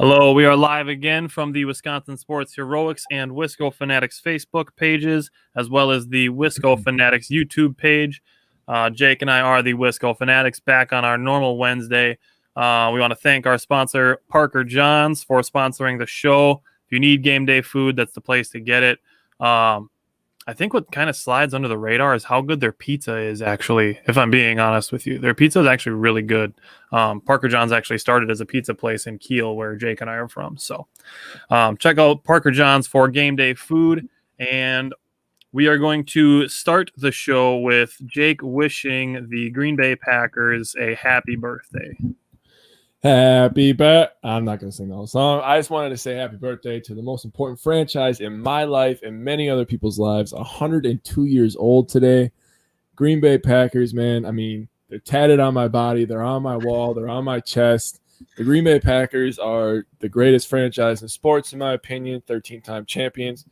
Hello, we are live again from the Wisconsin Sports Heroics and Wisco Fanatics Facebook pages, as well as the Wisco Fanatics YouTube page. Jake and I are the Wisco Fanatics, back on our normal Wednesday. We want to thank our sponsor, Parker Johns, for sponsoring the show. If you need game day food, that's the place to get it. I think what kind of slides under the radar is how good their pizza is, actually, if I'm being honest with you. Their pizza is actually really good. Parker John's actually started as a pizza place in Kiel, where Jake and I are from. So check out Parker John's for game day food. And we are going to start the show with Jake wishing the Green Bay Packers a happy birthday. Happy birthday. I'm not going to sing the whole song. I just wanted to say happy birthday to the most important franchise in my life and many other people's lives. 102 years old today. Green Bay Packers, man. I mean, they're tatted on my body. They're on my wall. They're on my chest. The Green Bay Packers are the greatest franchise in sports, in my opinion. 13-time champions.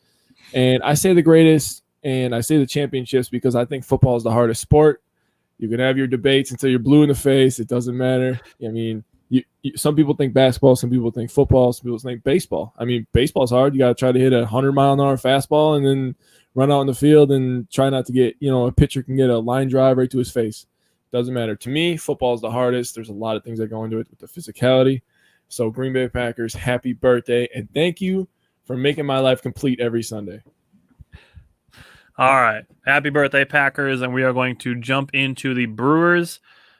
And I say the greatest, and I say the championships because I think football is the hardest sport. You can have your debates until you're blue in the face. It doesn't matter. I mean, some people think basketball, some people think football, some people think baseball. I mean, baseball's hard. You got to try to hit a 100-mile-an-hour fastball and then run out in the field and try not to get, a pitcher can get a line drive right to his face. Doesn't matter. To me, football is the hardest. There's a lot of things that go into it with the physicality. So Green Bay Packers, happy birthday, and thank you for making my life complete every Sunday. All right. Happy birthday, Packers, and we are going to jump into the Brewers.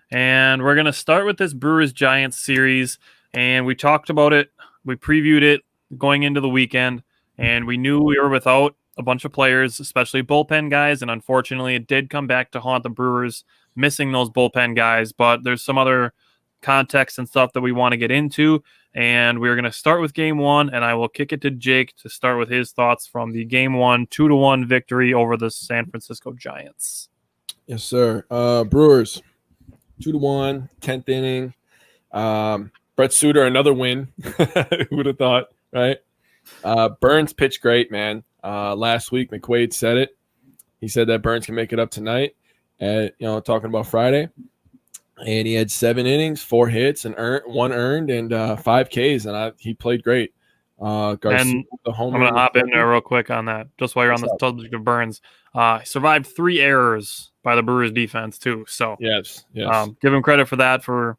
And we're going to start with this Brewers-Giants series, and we talked about it. We previewed it going into the weekend, and we knew we were without a bunch of players, especially bullpen guys, and unfortunately it did come back to haunt the Brewers, missing those bullpen guys, but there's some other context and stuff that we want to get into, and we're going to start with Game 1, and I will kick it to Jake to start with his thoughts from the Game 1 2-1 victory over the San Francisco Giants. Yes, sir. Brewers. 2-1, 10th inning. Brett Suter, another win. Who would have thought, right? Burns pitched great, man. Last week, McQuaid said it. He said that Burns can make it up tonight. Talking about Friday. And he had 7 innings, 4 hits, and 1 earned, and 5 Ks, and he played great. Garcia, and I'm going to hop in there real quick on that, just while you're on the subject of Burns. He survived 3 errors by the Brewers defense too. So yes. Give him credit for that, for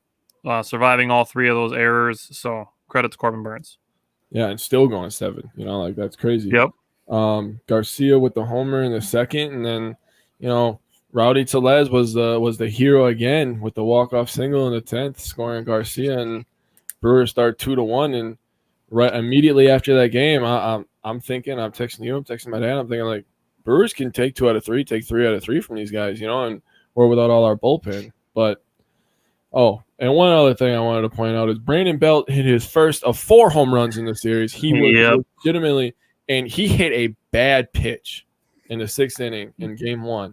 surviving all 3 of those errors. So credit to Corbin Burns. Yeah, and still going 7. That's crazy. Yep. Garcia with the homer in the second, and then Rowdy Tellez was the hero again with the walk-off single in the 10th, scoring Garcia, and Brewers start 2-1. And right immediately after that game, I'm thinking, I'm texting you, I'm texting my dad, I'm thinking like, Brewers can take 2 out of 3, take 3 out of 3 from these guys, and we're without all our bullpen. But, and one other thing I wanted to point out is Brandon Belt hit his first of 4 home runs in the series. He was legitimately, and he hit a bad pitch in the 6th inning in Game 1.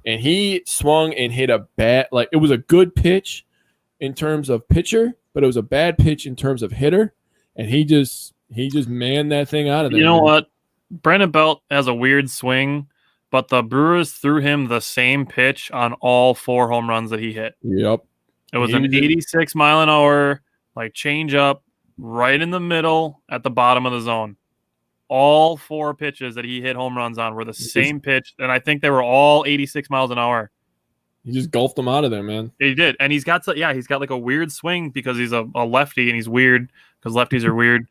And he swung and hit a bad, it was a good pitch in terms of pitcher, but it was a bad pitch in terms of hitter. And he just manned that thing out of there. You know what? Brandon Belt has a weird swing, but the Brewers threw him the same pitch on all 4 home runs that he hit. Yep. It was an 86-mile-an-hour, change up right in the middle at the bottom of the zone. All 4 pitches that he hit home runs on were the same pitch, and I think they were all 86 miles an hour. He just golfed them out of there, man. He did, and he's got a weird swing because he's a lefty, and he's weird because lefties are weird,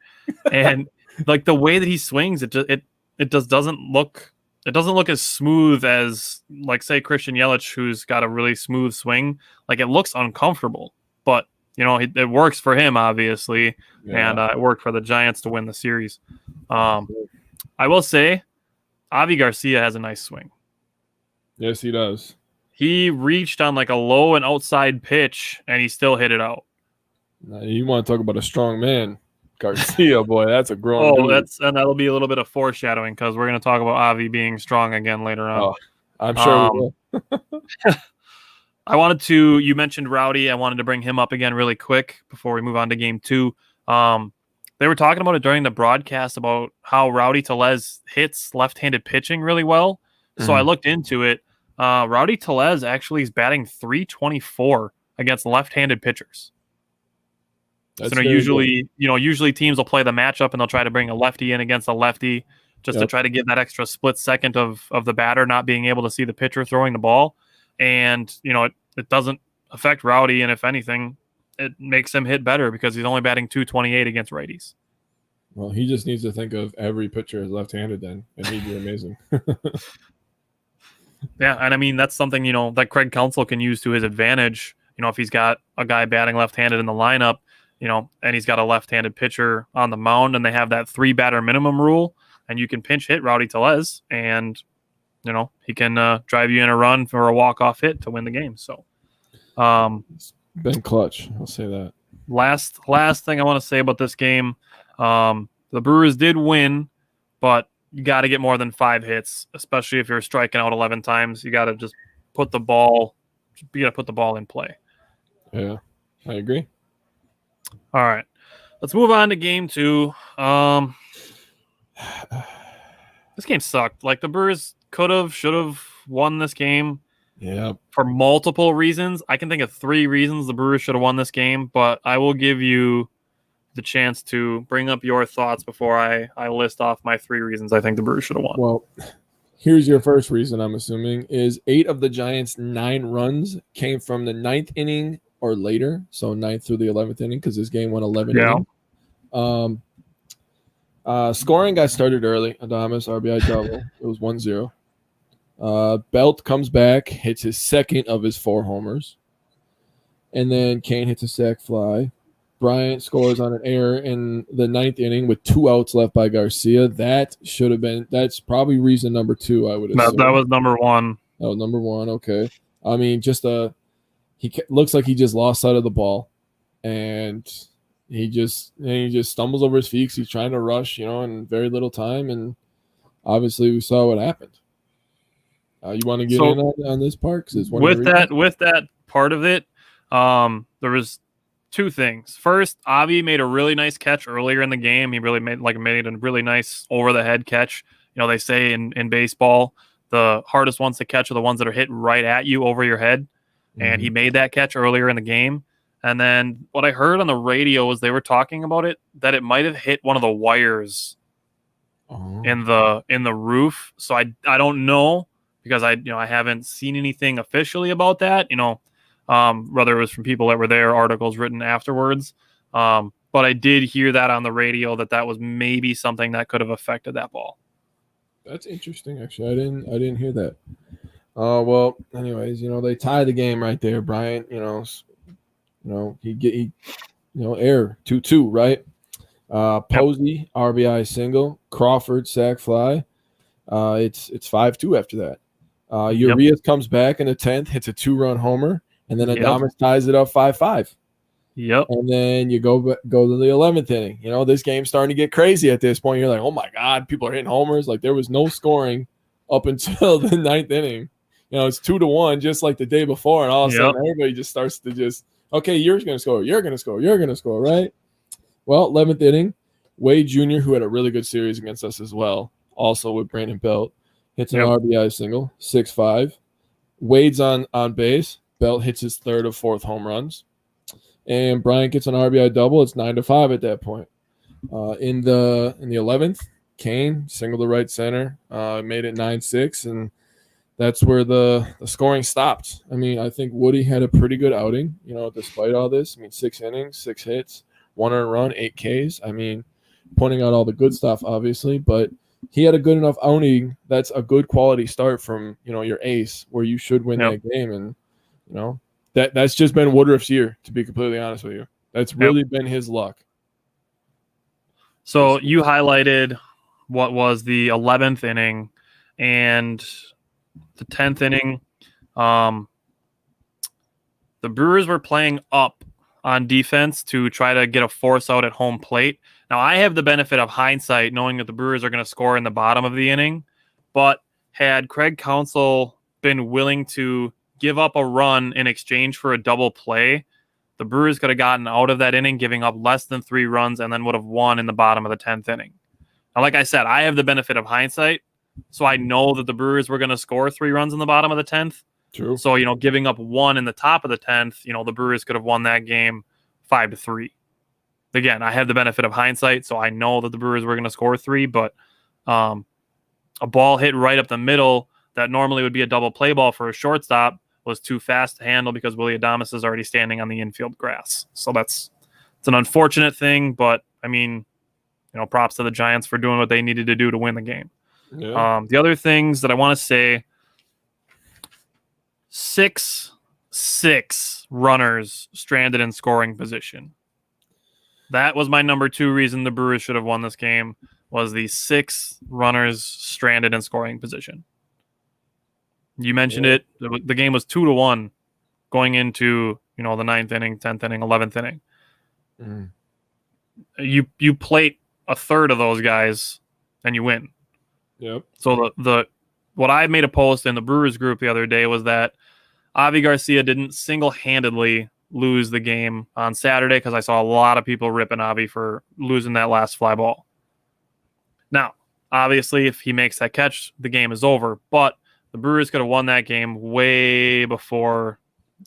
and the way that he swings, it just doesn't look as smooth as say Christian Yelich, who's got a really smooth swing. It looks uncomfortable, but it works for him, obviously, and it worked for the Giants to win the series. I will say, Avi Garcia has a nice swing. Yes, he does. He reached on a low and outside pitch, and he still hit it out. Now, you want to talk about a strong man. Garcia, boy, that's a grown dude. And that'll be a little bit of foreshadowing because we're going to talk about Avi being strong again later on. Oh, I'm sure we will. You mentioned Rowdy. I wanted to bring him up again really quick before we move on to Game 2. They were talking about it during the broadcast about how Rowdy Tellez hits left-handed pitching really well. So I looked into it. Rowdy Tellez actually is batting .324 against left-handed pitchers. That's So very good. usually teams will play the matchup and they'll try to bring a lefty in against a lefty just to Yep. try to give that extra split second of the batter not being able to see the pitcher throwing the ball. And, it doesn't affect Rowdy. And if anything, it makes him hit better because he's only batting 228 against righties. Well, he just needs to think of every pitcher as left-handed then, and he'd be amazing. Yeah, and I mean that's something that Craig Counsell can use to his advantage. If he's got a guy batting left-handed in the lineup, and he's got a left-handed pitcher on the mound, and they have that 3-batter minimum rule, and you can pinch hit Rowdy Tellez, and he can drive you in a run for a walk-off hit to win the game. So, It's been clutch. I'll say that. last thing I want to say about this game, the Brewers did win, but you got to get more than 5 hits, especially if you're striking out 11 times. You got to just put the ball in play. Yeah, I agree. All right, let's move on to game 2. This game sucked. Like the Brewers could have, should have won this game. Yeah. For multiple reasons. I can think of 3 reasons the Brewers should have won this game, but I will give you the chance to bring up your thoughts before I list off my 3 reasons I think the Brewers should have won. Well, here's your first reason, I'm assuming, is 8 of the Giants' 9 runs came from the 9th inning or later, so 9th through the 11th inning, because this game went 11 innings. Scoring got started early. Adames, RBI double. It was 1-0. Belt comes back, hits his second of his 4 homers. And then Kane hits a sac fly. Bryant scores on an error in the 9th inning with 2 outs left by Garcia. That's probably reason number 2, I would assume. That was number 1. Oh, number 1, okay. I mean, he looks like he just lost sight of the ball. And he just stumbles over his feet. He's trying to rush, in very little time. And obviously we saw what happened. You want to get in on this part? With that part of it, there was 2 things. First, Avi made a really nice catch earlier in the game. He really made a really nice over-the-head catch. They say in baseball, the hardest ones to catch are the ones that are hit right at you over your head. Mm-hmm. And he made that catch earlier in the game. And then what I heard on the radio was they were talking about it, that it might have hit one of the wires in the roof. So I don't know, because I haven't seen anything officially about that, whether it was from people that were there, articles written afterwards. But I did hear that on the radio that was maybe something that could have affected that ball. That's interesting, actually. I didn't hear that. Well, anyways, they tie the game right there. Bryant, error 2-2, right? Posey, RBI single, Crawford, sac fly. It's 5-2 after that. Urias comes back in the 10th, hits a 2-run homer, and then Adames ties it up 5-5. Yep. And then you go to the 11th inning. This game's starting to get crazy at this point. You're like, oh my God, people are hitting homers. Like there was no scoring up until the 9th inning. It's 2-1, just like the day before, and all of a sudden everybody just starts to okay, you're going to score, you're going to score, you're going to score, right? Well, 11th inning, Wade Jr., who had a really good series against us as well, also with Brandon Belt, hits an RBI single, 6-5. Wade's on base. Belt hits his 3rd of 4th home runs. And Bryant gets an RBI double. It's 9-5 at that point. In the 11th, Kane singled to right center, made it 9-6, and that's where the scoring stopped. I mean, I think Woody had a pretty good outing, despite all this. I mean, 6 innings, 6 hits, 1 earned run, 8 Ks. I mean, pointing out all the good stuff, obviously, but he had a good enough outing. That's a good quality start from, your ace, where you should win that game. And, that's just been Woodruff's year, to be completely honest with you. That's really been his luck. So you highlighted what was the 11th inning and the 10th inning. The Brewers were playing up on defense to try to get a force out at home plate. Now, I have the benefit of hindsight, knowing that the Brewers are going to score in the bottom of the inning, but had Craig Counsell been willing to give up a run in exchange for a double play, the Brewers could have gotten out of that inning, giving up less than 3 runs, and then would have won in the bottom of the 10th inning. Now, like I said, I have the benefit of hindsight, so I know that the Brewers were going to score 3 runs in the bottom of the 10th. True. So, giving up 1 in the top of the 10th, the Brewers could have won that game 5-3. again, I have the benefit of hindsight, so I know that the Brewers were going to score 3, but a ball hit right up the middle that normally would be a double play ball for a shortstop was too fast to handle because Willy Adames is already standing on the infield grass. So it's an unfortunate thing, but I mean, props to the Giants for doing what they needed to do to win the game. Yeah. The other things that I want to say, 6 runners stranded in scoring position. That was my number 2 reason the Brewers should have won this game, was the 6 runners stranded in scoring position. You mentioned it. The game was 2-1 going into, the 9th inning, 10th inning, 11th inning. Mm. You plate a third of those guys and you win. Yep. So what I made a post in the Brewers group the other day was that Avi Garcia didn't single-handedly lose the game on Saturday, because I saw a lot of people ripping Avi for losing that last fly ball. Now, obviously, if he makes that catch, the game is over, but the Brewers could have won that game way before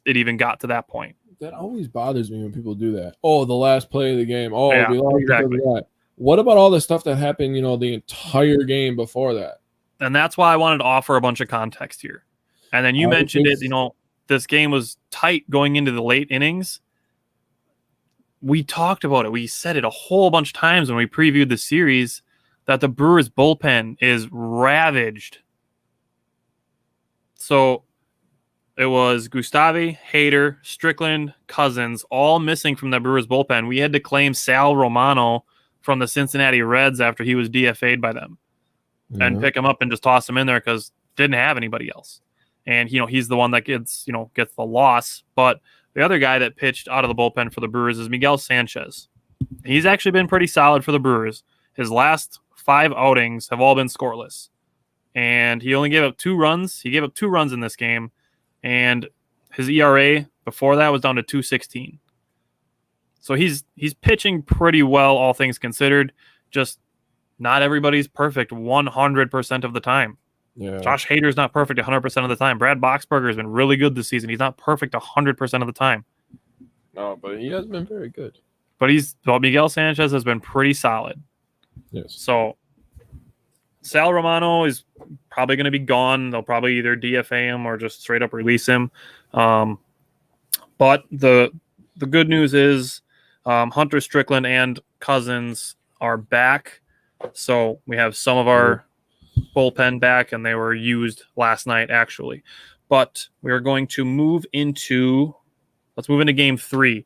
it even got to that point. That always bothers me when people do that. Oh, the last play of the game. Oh, yeah, we lost exactly. because of that. What about all the stuff that happened, the entire game before that? And that's why I wanted to offer a bunch of context here. And then you mentioned it, this game was tight going into the late innings. We talked about it. We said it a whole bunch of times when we previewed the series that the Brewers bullpen is ravaged. So it was Gustavi, Hader, Strickland, Cousins, all missing from the Brewers bullpen. We had to claim Sal Romano from the Cincinnati Reds after he was DFA'd by them, and pick him up and just toss him in there because didn't have anybody else. And, he's the one that gets the loss. But the other guy that pitched out of the bullpen for the Brewers is Miguel Sanchez. He's actually been pretty solid for the Brewers. His last 5 outings have all been scoreless. And he only gave up 2 runs. He gave up 2 runs in this game. And his ERA before that was down to 2.16. So he's pitching pretty well, all things considered. Just not everybody's perfect 100% of the time. Yeah. Josh Hader's not perfect 100% of the time. Brad Boxberger has been really good this season. He's not perfect 100% of the time. No, but he has been very good. But Miguel Sanchez has been pretty solid. Yes. So Sal Romano is probably going to be gone. They'll probably either DFA him or just straight up release him. But the good news is Hunter Strickland and Cousins are back. So we have some of our bullpen back, and they were used last night, actually. But we are going to let's move into game 3.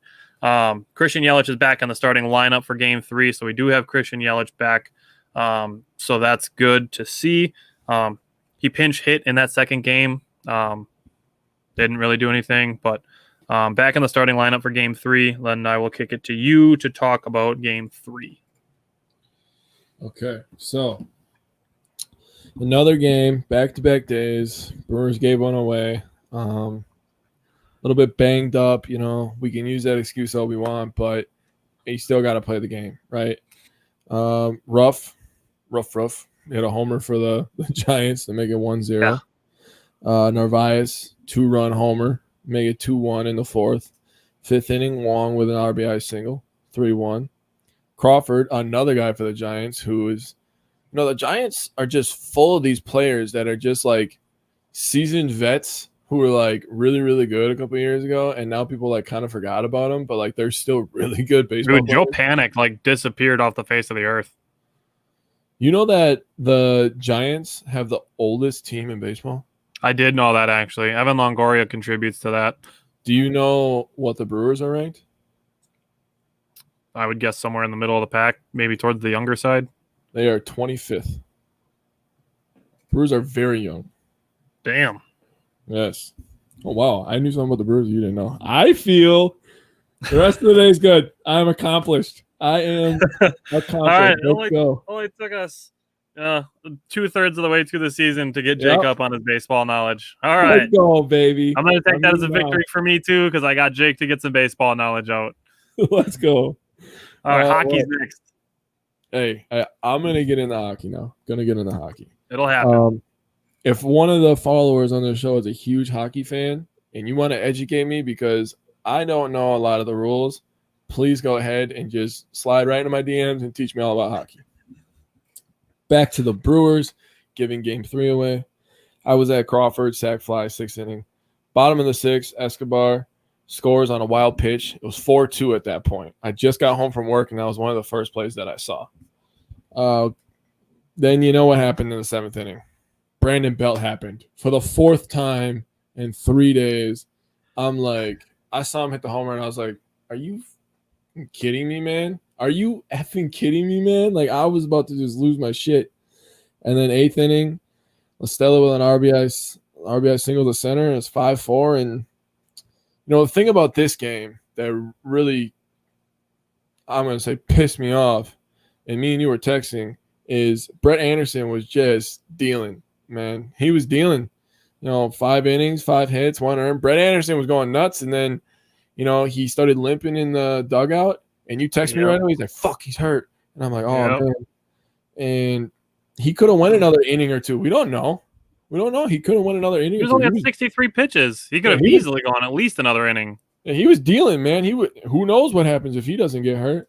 Christian Yelich is back on the starting lineup for game 3, so we do have Christian Yelich back. So that's good to see. He pinch hit in that second game. Didn't really do anything, but back in the starting lineup for game 3. Then I will kick it to you to talk about game 3. Okay, so another game, back-to-back days. Brewers gave one away. A little bit banged up, We can use that excuse all we want, but you still got to play the game, right? Rough. He had a homer for the Giants to make it 1-0. Yeah. Narvaez, 2-run homer, make it 2-1 in the 4th. 5th inning, Wong with an RBI single, 3-1. Crawford, another guy for the Giants, who is the Giants are just full of these players that are just like seasoned vets who were like really, really good a couple of years ago, and now people like kind of forgot about them, but like they're still really good baseball players. Joe Panic like disappeared off the face of the earth. You know that the Giants have the oldest team in baseball? I did know that, actually. Evan Longoria contributes to that. Do you know what the Brewers are ranked? I would guess somewhere in the middle of the pack, maybe towards the younger side. They are 25th. Brewers are very young. Damn. Yes. Oh, wow. I knew something about the Brewers you didn't know. I feel the rest of the day is good. I'm accomplished. I am accomplished. All right. Let's go. Only took us 2/3 of the way through the season to get Jake up on his baseball knowledge. All right. Let's go, baby. I'm going to take that as a victory for me, too, because I got Jake to get some baseball knowledge out. Let's go. All right. Hockey's next. Hey, I'm going to get into hockey now. It'll happen. If one of the followers on the show is a huge hockey fan and you want to educate me because I don't know a lot of the rules, please go ahead and just slide right into my DMs and teach me all about hockey. Back to the Brewers, giving game 3 away. I was at Crawford, sac fly, 6th inning. Bottom of the 6th, Escobar scores on a wild pitch. It was 4-2 at that point. I just got home from work, and that was one of the first plays that I saw. Then you know what happened in the 7th inning. Brandon Belt happened for the 4th time in 3 days. I'm like, I saw him hit the homer, and I was like, are you kidding me, man? Are you effing kidding me, man? Like, I was about to just lose my shit. And then 8th inning, Estella with an RBI single to center, and it's 5-4. And, the thing about this game that really, I'm going to say, pissed me off, and me and you were texting, is Brett Anderson was just dealing, man. He was dealing. 5 innings, 5 hits, 1 earned. Brett Anderson was going nuts, and then, he started limping in the dugout, and you text me right away. He's like, fuck, he's hurt. And I'm like, oh, man. And he could have won another inning or two. We don't know. He could have won another inning. He was only at 63 pitches. He could have easily gone at least another inning. Yeah, he was dealing, man. Who knows what happens if he doesn't get hurt?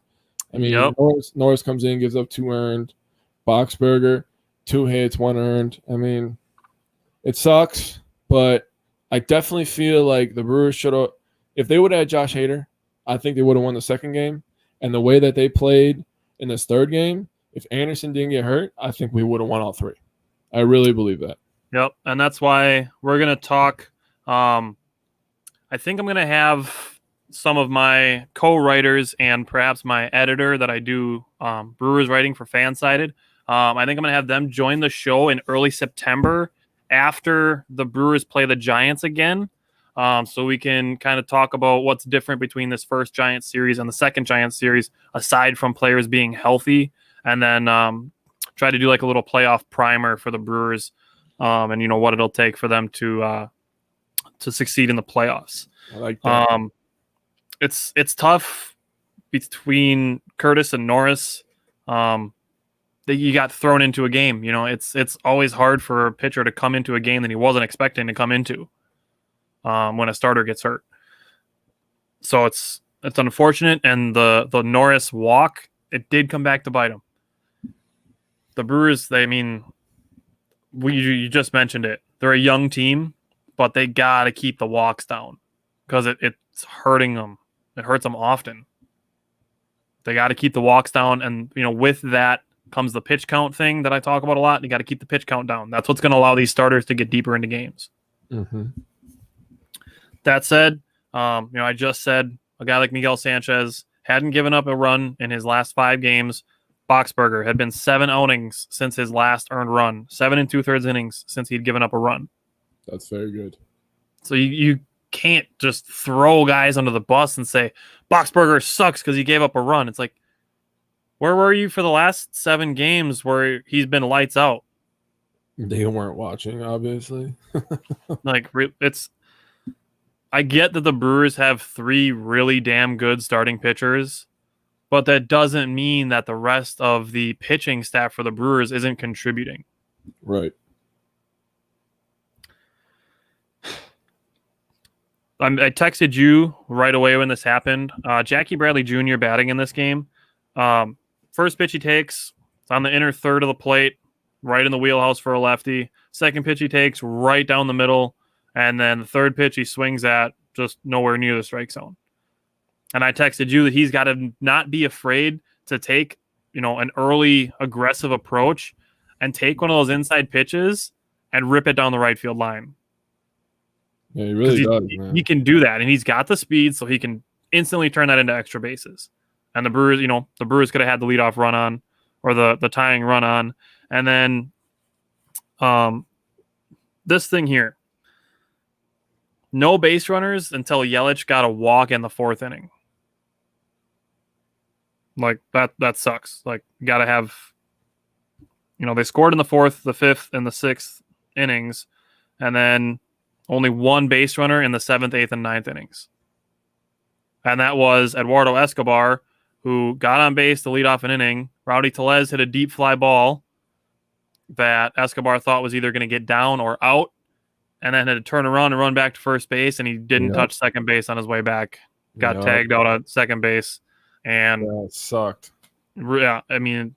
I mean, Norris comes in, gives up 2 earned. Boxberger, 2 hits, 1 earned. I mean, it sucks, but I definitely feel like the Brewers should have, if they would have had Josh Hader, I think they would have won the 2nd game. And the way that they played in this 3rd game, if Anderson didn't get hurt, I think we would have won all 3. I really believe that. Yep, and that's why we're going to talk. I think I'm going to have some of my co-writers and perhaps my editor that I do Brewers writing for Fansided. I think I'm going to have them join the show in early September after the Brewers play the Giants again. So we can kind of talk about what's different between this first Giants series and the second Giants series, aside from players being healthy, and then try to do like a little playoff primer for the Brewers, and what it'll take for them to succeed in the playoffs. I like that. It's tough between Curtis and Norris. That you got thrown into a game. It's always hard for a pitcher to come into a game that he wasn't expecting to come into when a starter gets hurt. So it's unfortunate, and the Norris walk, it did come back to bite him. The Brewers, you just mentioned it. They're a young team, but they got to keep the walks down because it's hurting them. It hurts them often. They got to keep the walks down, and with that comes the pitch count thing that I talk about a lot. You got to keep the pitch count down. That's what's going to allow these starters to get deeper into games. Mm-hmm. That said, I just said a guy like Miguel Sanchez hadn't given up a run in his last 5 games. Boxberger had been 7 outings since his last earned run, 7 2/3 innings since he'd given up a run. That's very good. So you can't just throw guys under the bus and say Boxberger sucks because he gave up a run. It's like, where were you for the last 7 games where he's been lights out? They weren't watching, obviously. I get that the Brewers have 3 really damn good starting pitchers, but that doesn't mean that the rest of the pitching staff for the Brewers isn't contributing. Right. I texted you right away when this happened. Jackie Bradley Jr. batting in this game. First pitch he takes, it's on the inner third of the plate, right in the wheelhouse for a lefty. Second pitch he takes, right down the middle. And then the third pitch he swings at, just nowhere near the strike zone. And I texted you that he's got to not be afraid to take, an early aggressive approach and take one of those inside pitches and rip it down the right field line. Yeah, he really does, man. He can do that, and he's got the speed, so he can instantly turn that into extra bases. And the Brewers could have had the leadoff run on, or the tying run on, and then this thing here, no base runners until Yelich got a walk in the 4th inning. Like that sucks. Like, you got to have, they scored in the 4th, the 5th, and the 6th innings, and then only 1 base runner in the 7th, 8th, and 9th innings. And that was Eduardo Escobar, who got on base to lead off an inning. Rowdy Tellez hit a deep fly ball that Escobar thought was either going to get down or out, and then had to turn around and run back to first base, and he didn't touch second base on his way back. Got tagged out at second base. and it sucked. Yeah, I mean,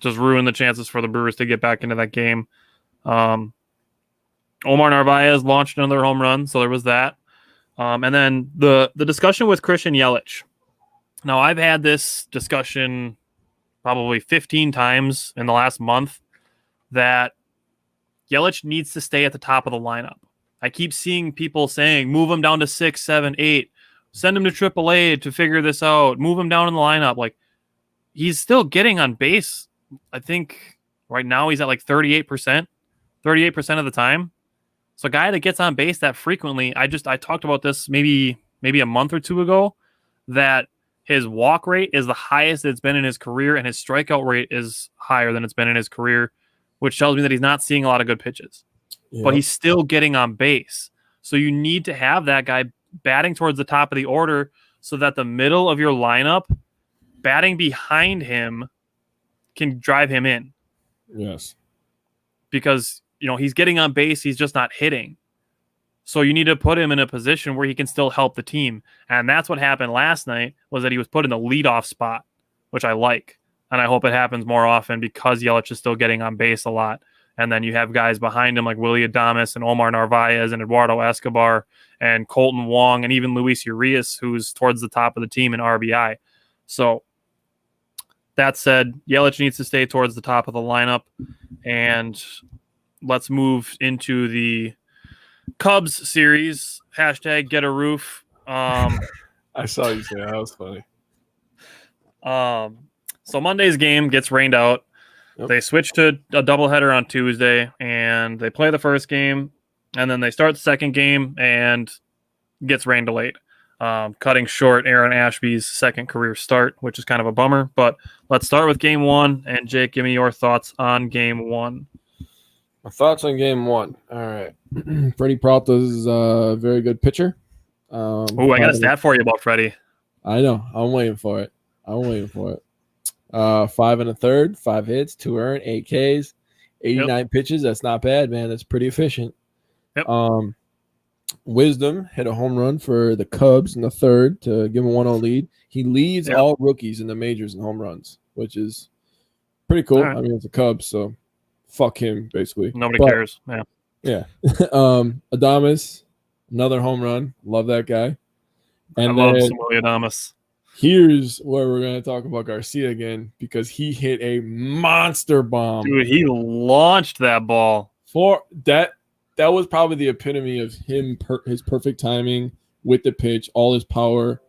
just ruined the chances for the Brewers to get back into that game. Omar Narvaez launched another home run, so there was that. And then the discussion with Christian Yelich. Now, I've had this discussion probably 15 times in the last month that Yelich needs to stay at the top of the lineup. I keep seeing people saying, move him down to 6, 7, 8, send him to AAA to figure this out, move him down in the lineup. Like, he's still getting on base. I think right now he's at like 38% of the time. So a guy that gets on base that frequently, I talked about this maybe a month or two ago, that his walk rate is the highest it's been in his career, and his strikeout rate is higher than it's been in his career, which tells me that he's not seeing a lot of good pitches. Yep. But he's still getting on base. So you need to have that guy batting towards the top of the order so that the middle of your lineup, batting behind him, can drive him in. Yes. Because, he's getting on base, he's just not hitting. So you need to put him in a position where he can still help the team. And that's what happened last night, was that he was put in the leadoff spot, which I like. And I hope it happens more often because Yelich is still getting on base a lot. And then you have guys behind him like Willy Adames and Omar Narvaez and Eduardo Escobar and Colton Wong and even Luis Urias, who's towards the top of the team in RBI. So that said, Yelich needs to stay towards the top of the lineup. And let's move into the Cubs series. Hashtag get a roof. I saw you say that. Was funny. So Monday's game gets rained out. Yep. They switch to a doubleheader on Tuesday, and they play the first game, and then they start the second game and gets rain delayed, cutting short Aaron Ashby's second career start, which is kind of a bummer. But let's start with game one, and Jake, give me your thoughts on game one. My thoughts on game one. All right. Freddie Peralta is a very good pitcher. I got a stat for you about Freddie. I know. I'm waiting for it. 5 1/3, 5 hits, 2 earned, 8 Ks, 89 pitches. That's not bad, man. That's pretty efficient. Yep. Wisdom hit a home run for the Cubs in the third to give him a 1-0 lead. He leads all rookies in the majors in home runs, which is pretty cool. Right. I mean, it's the Cubs, so fuck him, basically. Nobody cares. Yeah. Adames, another home run. Love that guy. And I love Willy Adames. Here's where we're going to talk about Garcia again, because he hit a monster bomb. Dude, he launched that ball. For that was probably the epitome of him, his perfect timing with the pitch, all his power,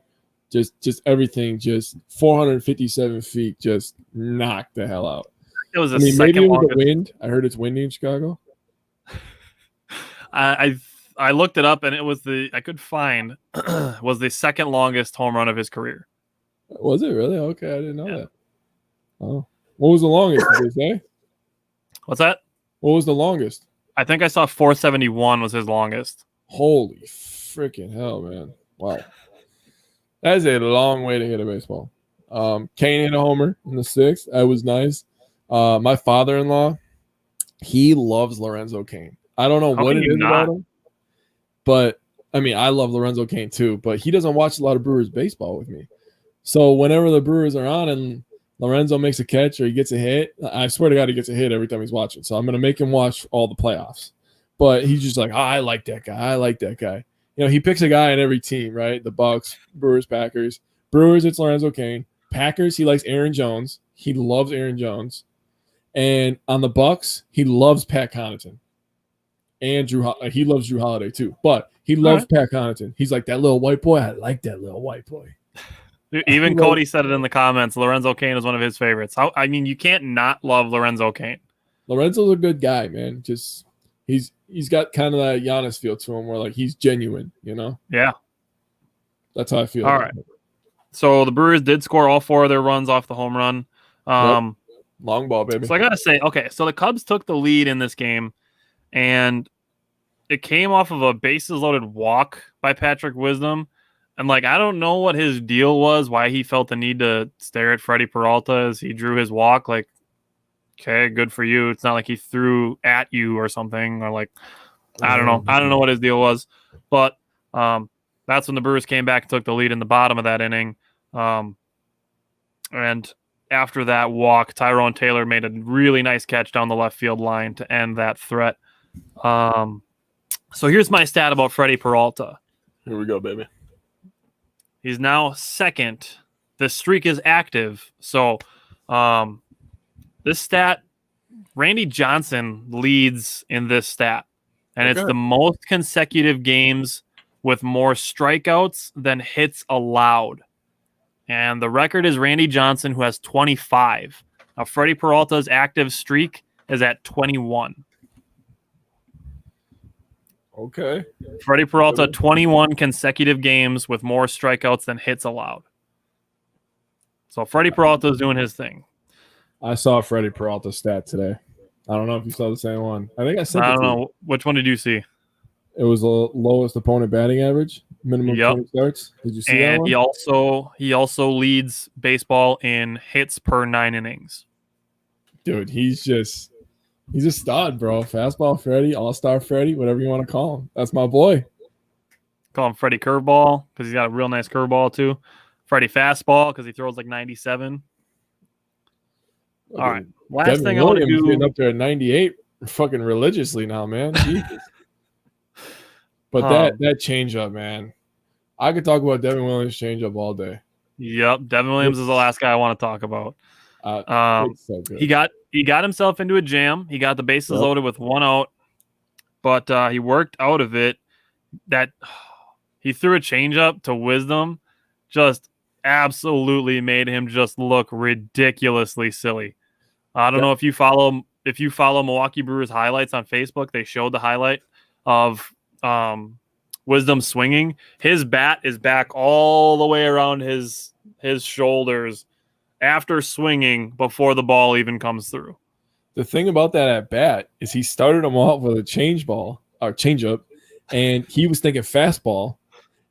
just everything, just 457 feet, just knocked the hell out. It was maybe with the wind. I heard it's windy in Chicago. I looked it up, and it was was the second longest home run of his career. Was it really? Okay, I didn't know that. Oh, what was the longest? Did they say? What's that? What was the longest? I think I saw 471 was his longest. Holy freaking hell, man! Wow, that is a long way to hit a baseball. Kane hit a homer in the sixth. That was nice. My father-in-law, he loves Lorenzo Cain. I don't know what it is about him, but I mean, I love Lorenzo Cain too. But he doesn't watch a lot of Brewers baseball with me. So whenever the Brewers are on and Lorenzo makes a catch or he gets a hit, I swear to God he gets a hit every time he's watching. So I'm going to make him watch all the playoffs. But he's just like, I like that guy. He picks a guy on every team, right? The Bucks, Brewers, Packers. Brewers, it's Lorenzo Cain. Packers, he likes Aaron Jones. He loves Aaron Jones. And on the Bucks, he loves Pat Connaughton. And he loves Drew Holiday too. But he loves Pat Connaughton. He's like, that little white boy. I like that little white boy. Even Cody said it in the comments. Lorenzo Cain is one of his favorites. You can't not love Lorenzo Cain. Lorenzo's a good guy, man. Just he's got kind of that Giannis feel to him, where like he's genuine, Yeah, that's how I feel. All right. So the Brewers did score all 4 of their runs off the home run. Long ball, baby. So I gotta say, okay, so the Cubs took the lead in this game, and it came off of a bases loaded walk by Patrick Wisdom. And I don't know what his deal was, why he felt the need to stare at Freddie Peralta as he drew his walk. Okay, good for you. It's not like he threw at you or something, or I don't know. I don't know what his deal was, but that's when the Brewers came back and took the lead in the bottom of that inning. And after that walk, Tyrone Taylor made a really nice catch down the left field line to end that threat. So here's my stat about Freddie Peralta. Here we go, baby. He's now second. The streak is active. So this stat, Randy Johnson leads in this stat. And it's the most consecutive games with more strikeouts than hits allowed. And the record is Randy Johnson, who has 25. Now, Freddie Peralta's active streak is at 21. Okay. Freddie Peralta, 21 consecutive games with more strikeouts than hits allowed. So Freddie Peralta is doing his thing. I saw Freddie Peralta's stat today. I don't know if you saw the same one. I think I sent it to you. I don't know. Which one did you see? It was the lowest opponent batting average, minimum 20 starts. Did you see that one? And he also leads baseball in hits per 9 innings. Dude, he's a stud, bro. Fastball Freddie, all-star Freddie, whatever you want to call him. That's my boy. Call him Freddie Curveball because he's got a real nice curveball too. Freddie Fastball because he throws like 97. All right. Last Devin thing I want to Williams do. Getting up there at 98 fucking religiously now, man. But that changeup, man. I could talk about Devin Williams' changeup all day. Yep. Devin Williams is the last guy I want to talk about. It's so good. He got himself into a jam. He got the bases loaded with 1 out, but he worked out of it. That he threw a changeup to Wisdom, just absolutely made him just look ridiculously silly. I don't know if you follow Milwaukee Brewers highlights on Facebook. They showed the highlight of Wisdom swinging. His bat is back all the way around his shoulders after swinging before the ball even comes through. The thing about that at bat is he started him off with a changeup, and he was thinking fastball,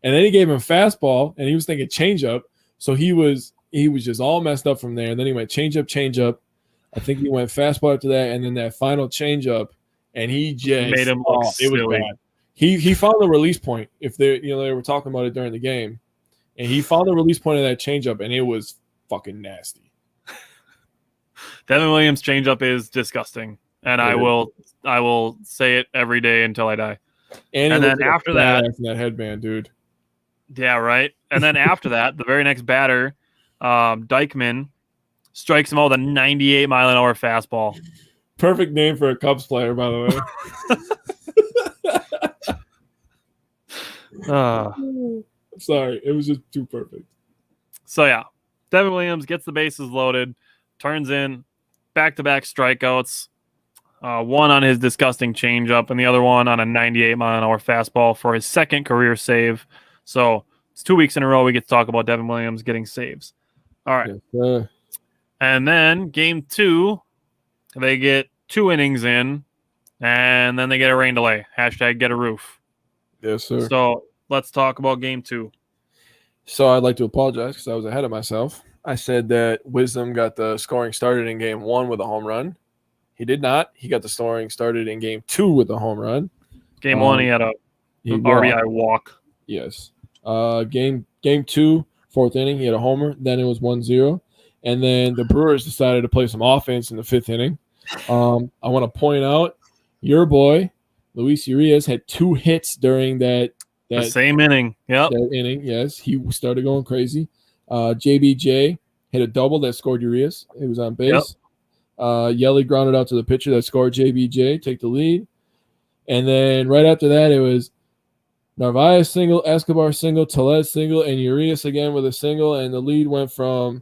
and then he gave him fastball, and he was thinking changeup. So he was just all messed up from there. And then he went changeup. I think he went fastball after that, and then that final changeup, and he just made him look silly. It was bad. He found the release point. If they were talking about it during the game, and he found the release point of that changeup, and it was fucking nasty. Devin Williams' changeup is disgusting, and I will say it every day until I die. And then after that headband, dude. Yeah, right. And then after that, the very next batter, Dykeman, strikes him out with a 98-mile-an-hour fastball. Perfect name for a Cubs player, by the way. Sorry, it was just too perfect. So, yeah, Devin Williams gets the bases loaded, turns in back-to-back strikeouts, one on his disgusting changeup and the other one on a 98-mile-an-hour fastball for his second career save. So it's 2 weeks in a row we get to talk about Devin Williams getting saves. All right. Yes, and then game 2, they get 2 innings in, and then they get a rain delay. # get a roof. Yes, sir. So let's talk about game 2. So I'd like to apologize because I was ahead of myself. I said that Wisdom got the scoring started in game 1 with a home run. He did not. He got the scoring started in game 2 with a home run. Game 1, he had a RBI walk. Yes. Game 2, 4th inning, he had a homer. Then it was 1-0. And then the Brewers decided to play some offense in the 5th inning. I want to point out your boy, Luis Urias, had 2 hits during the same inning. Yep. That inning, yes. He started going crazy. JBJ hit a double that scored Urias. It was on base. Yep. Yelly grounded out to the pitcher that scored JBJ, take the lead. And then right after that, it was Narvaez single, Escobar single, Tellez single, and Urias again with a single. And the lead went from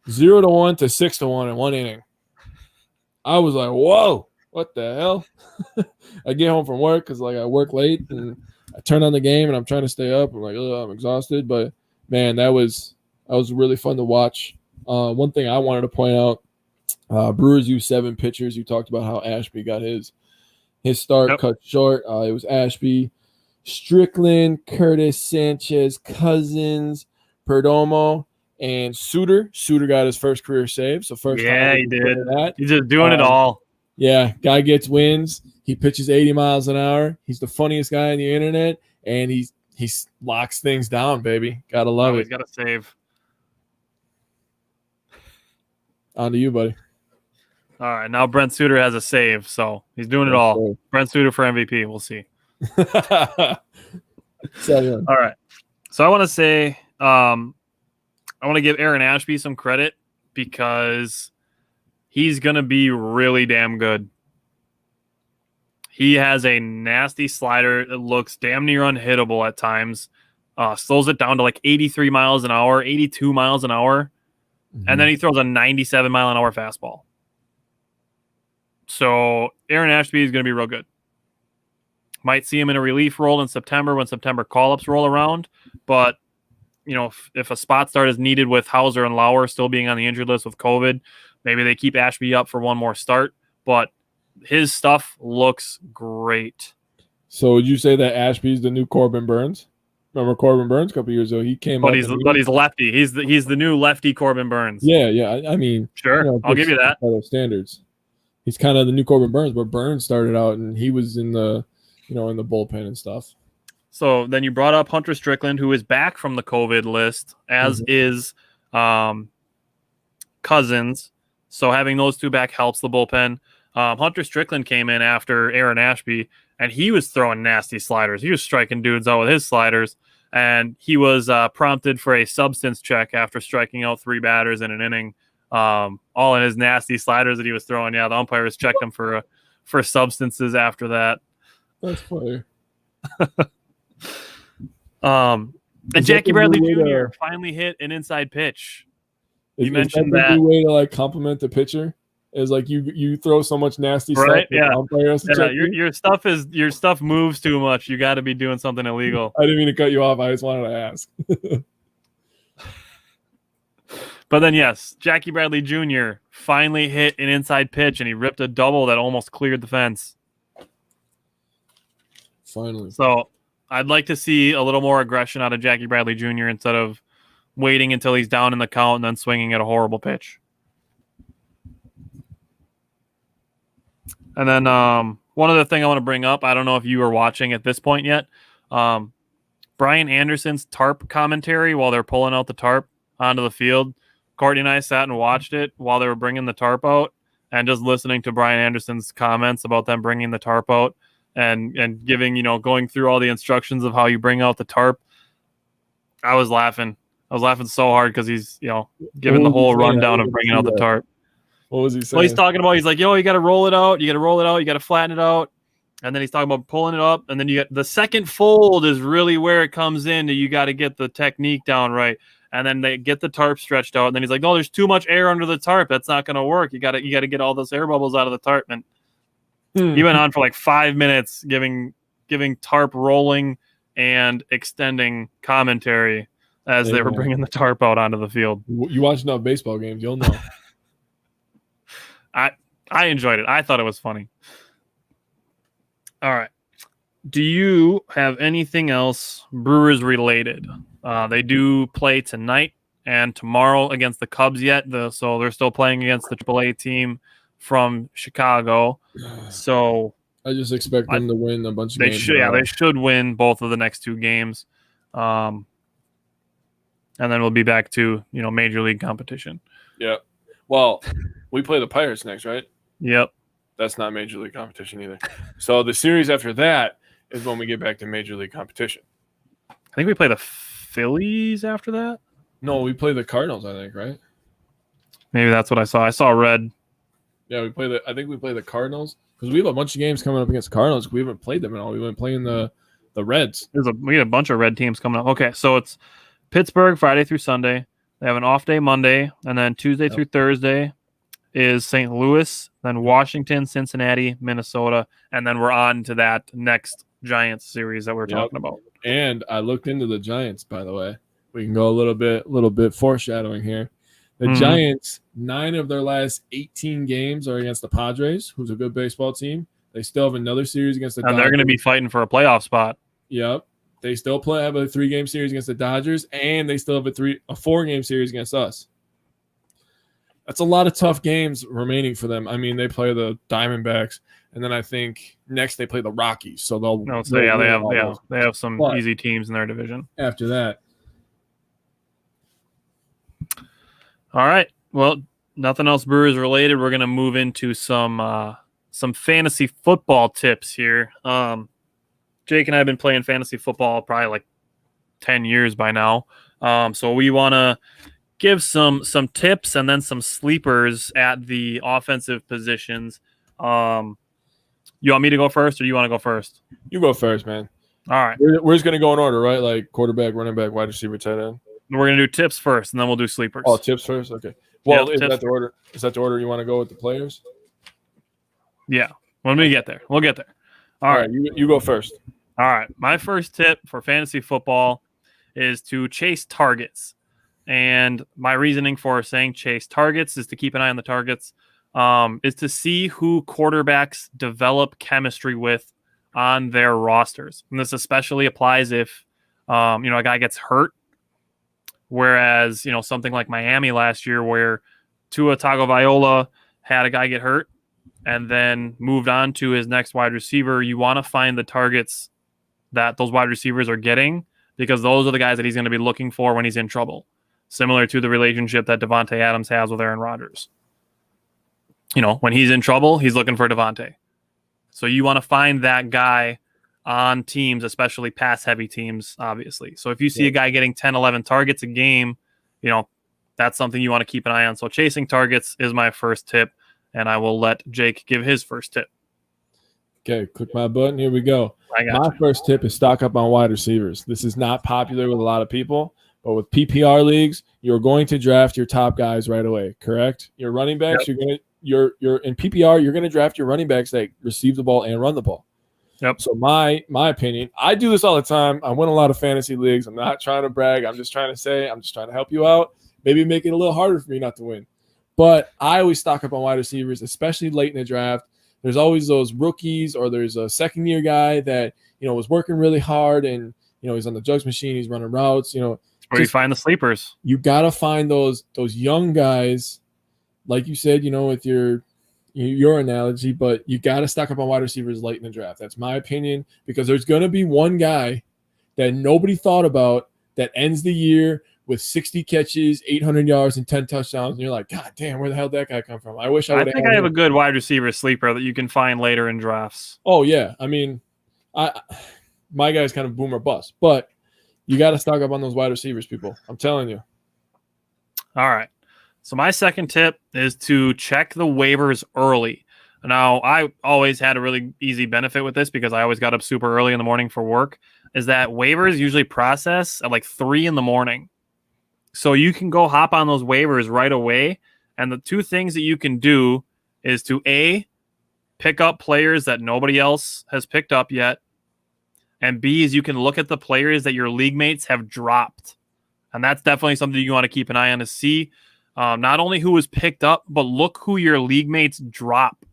0-1 to 6-1 in 1 inning. I was like, whoa, what the hell? I get home from work because I work late, and I turn on the game, and I'm trying to stay up. I'm like, oh, I'm exhausted. But, man, that was really fun to watch. One thing I wanted to point out, Brewers used 7 pitchers. You talked about how Ashby got his start cut short. It was Ashby, Strickland, Curtis, Sanchez, Cousins, Perdomo, and Suter. Suter got his first career save. So first time he did. That. He's just doing it all. Yeah, guy gets wins. He pitches 80 miles an hour. He's the funniest guy on the internet, and he locks things down, baby. Gotta love it. He's got to save. On to you, buddy. All right, now Brent Suter has a save, so he's doing it all. Save. Brent Suter for MVP. We'll see. All right. So I want to say, I want to give Aaron Ashby some credit because he's going to be really damn good. He has a nasty slider that looks damn near unhittable at times. Slows it down to like 83 miles an hour, 82 miles an hour. And then he throws a 97 mile an hour fastball. So Aaron Ashby is going to be real good. Might see him in a relief role in September when September call-ups roll around. But, you know, if a spot start is needed with Hauser and Lauer still being on the injured list with COVID, maybe they keep Ashby up for one more start. But his stuff looks great. So would you say that Ashby's the new Corbin Burns? Remember Corbin Burns a couple years ago? He came but up. He's lefty. He's the new lefty Corbin Burns. Yeah. I mean, sure, you know, I'll give you that. Standards. He's kind of the new Corbin Burns, but Burns started out and he was in the, you know, in the bullpen and stuff. So then you brought up Hunter Strickland, who is back from the COVID list, as is Cousins. So having those two back helps the bullpen. Hunter Strickland came in after Aaron Ashby, and he was throwing nasty sliders. He was striking dudes out with his sliders, and he was prompted for a substance check after striking out 3 batters in an inning, all in his nasty sliders that he was throwing. Yeah, the umpires checked him for substances after that. That's funny. And Jackie Bradley Jr. finally hit an inside pitch. You mentioned that. The way to like compliment the pitcher is like you throw so much nasty stuff. Right? Yeah. Your stuff moves too much. You got to be doing something illegal. I didn't mean to cut you off. I just wanted to ask. But then yes, Jackie Bradley Jr. finally hit an inside pitch and he ripped a double that almost cleared the fence. Finally. So I'd like to see a little more aggression out of Jackie Bradley Jr. instead of waiting until he's down in the count and then swinging at a horrible pitch. And then one other thing I want to bring up, I don't know if you were watching at this point yet, Brian Anderson's tarp commentary while they're pulling out the tarp onto the field. Courtney and I sat and watched it while they were bringing the tarp out and just listening to Brian Anderson's comments about them bringing the tarp out and giving, you know, going through all the instructions of how you bring out the tarp. I was laughing so hard because he's, you know, giving the whole rundown of bringing out the tarp. What was he saying? Well, he's talking about, he's like, yo, you got to roll it out. You got to flatten it out. And then he's talking about pulling it up. And then you get the second fold is really where it comes in. You got to get the technique down right. And then they get the tarp stretched out. And then he's like, no, there's too much air under the tarp. That's not going to work. You got to get all those air bubbles out of the tarp. And he went on for like 5 minutes giving tarp rolling and extending commentary as they were bringing the tarp out onto the field. You watch enough baseball games, you'll know. I enjoyed it. I thought it was funny. All right. Do you have anything else Brewers related? They do play tonight and tomorrow against the Cubs yet. So they're still playing against the AAA team from Chicago. So I just expect them to win a bunch of games. They should win both of the next 2 games. And then we'll be back to, you know, major league competition. Yeah. Well, we play the Pirates next, right? Yep. That's not major league competition either. So the series after that is when we get back to major league competition. I think we play the Phillies after that. No, we play the Cardinals, I think, right? Maybe that's what I saw. I saw red. Yeah, I think we play the Cardinals because we have a bunch of games coming up against the Cardinals. We haven't played them at all. We've been playing the Reds. We had a bunch of red teams coming up. Okay, so it's Pittsburgh Friday through Sunday. They have an off day Monday, and then Tuesday through Thursday is St. Louis, then Washington, Cincinnati, Minnesota, and then we're on to that next Giants series that we're talking about. And I looked into the Giants, by the way. We can go a little bit foreshadowing here. The Giants, 9 of their last 18 games are against the Padres, who's a good baseball team. They still have another series against the Dodgers. And they're going to be fighting for a playoff spot. Yep. They still have a 3-game series against the Dodgers, and they still have a 4-game series against us. That's a lot of tough games remaining for them. I mean, they play the Diamondbacks, and then I think next they play the Rockies. So they have some easy teams in their division. After that. All right. Well, nothing else Brewers related. We're gonna move into some fantasy football tips here. Jake and I have been playing fantasy football probably like 10 years by now. So we want to give some tips and then some sleepers at the offensive positions. You want me to go first, or you want to go first? You go first, man. All right. We're just going to go in order, right? Like quarterback, running back, wide receiver, tight end. We're going to do tips first, and then we'll do sleepers. Oh, tips first? Okay. Well, Yep, is that the order? Is that the order you want to go with the players? Yeah. When we get there. We'll get there. All right. You go first. All right. My first tip for fantasy football is to chase targets. And my reasoning for saying chase targets is to keep an eye on the targets, is to see who quarterbacks develop chemistry with on their rosters. And this especially applies if, a guy gets hurt. Whereas, something like Miami last year where Tua Tagovailoa had a guy get hurt and then moved on to his next wide receiver, you want to find the targets that those wide receivers are getting, because those are the guys that he's going to be looking for when he's in trouble. Similar to the relationship that Devontae Adams has with Aaron Rodgers. When he's in trouble, he's looking for Devontae. So you want to find that guy on teams, especially pass-heavy teams, obviously. So if you see a guy getting 10, 11 targets a game, that's something you want to keep an eye on. So chasing targets is my first tip, and I will let Jake give his first tip. Okay, click my button. Here we go. My first tip is stock up on wide receivers. This is not popular with a lot of people, but with PPR leagues, you're going to draft your top guys right away, correct? Your running backs, you're in PPR, you're going to draft your running backs that receive the ball and run the ball. Yep. So my opinion, I do this all the time. I win a lot of fantasy leagues. I'm not trying to brag. I'm just trying to help you out. Maybe make it a little harder for me not to win. But I always stock up on wide receivers, especially late in the draft. There's always those rookies, or there's a second-year guy that, was working really hard and, he's on the jugs machine, he's running routes, Where you find the sleepers. You got to find those young guys, like you said, with your analogy, but you got to stock up on wide receivers late in the draft. That's my opinion, because there's going to be one guy that nobody thought about that ends the year with 60 catches, 800 yards, and 10 touchdowns. And you're like, God damn, where the hell did that guy come from? I wish I would have. I think I have a good wide receiver sleeper that you can find later in drafts. Oh, yeah. I mean, my guy's kind of boom or bust, but you got to stock up on those wide receivers, people. I'm telling you. All right. So my second tip is to check the waivers early. Now, I always had a really easy benefit with this because I always got up super early in the morning for work, is that waivers usually process at like 3 a.m. So you can go hop on those waivers right away. And the two things that you can do is to A, pick up players that nobody else has picked up yet. And B is you can look at the players that your league mates have dropped. And that's definitely something you want to keep an eye on, to see not only who was picked up, but look who your league mates drop,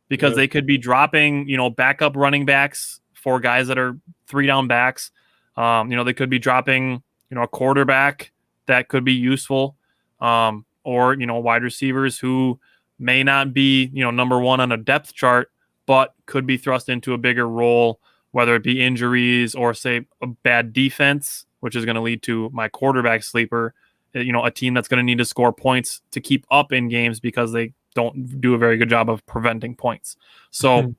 because they could be dropping, backup running backs for guys that are 3-down backs. They could be dropping, a quarterback that could be useful, or, wide receivers who may not be, number one on a depth chart, but could be thrust into a bigger role, whether it be injuries or, say, a bad defense, which is going to lead to my quarterback sleeper, a team that's going to need to score points to keep up in games because they don't do a very good job of preventing points. So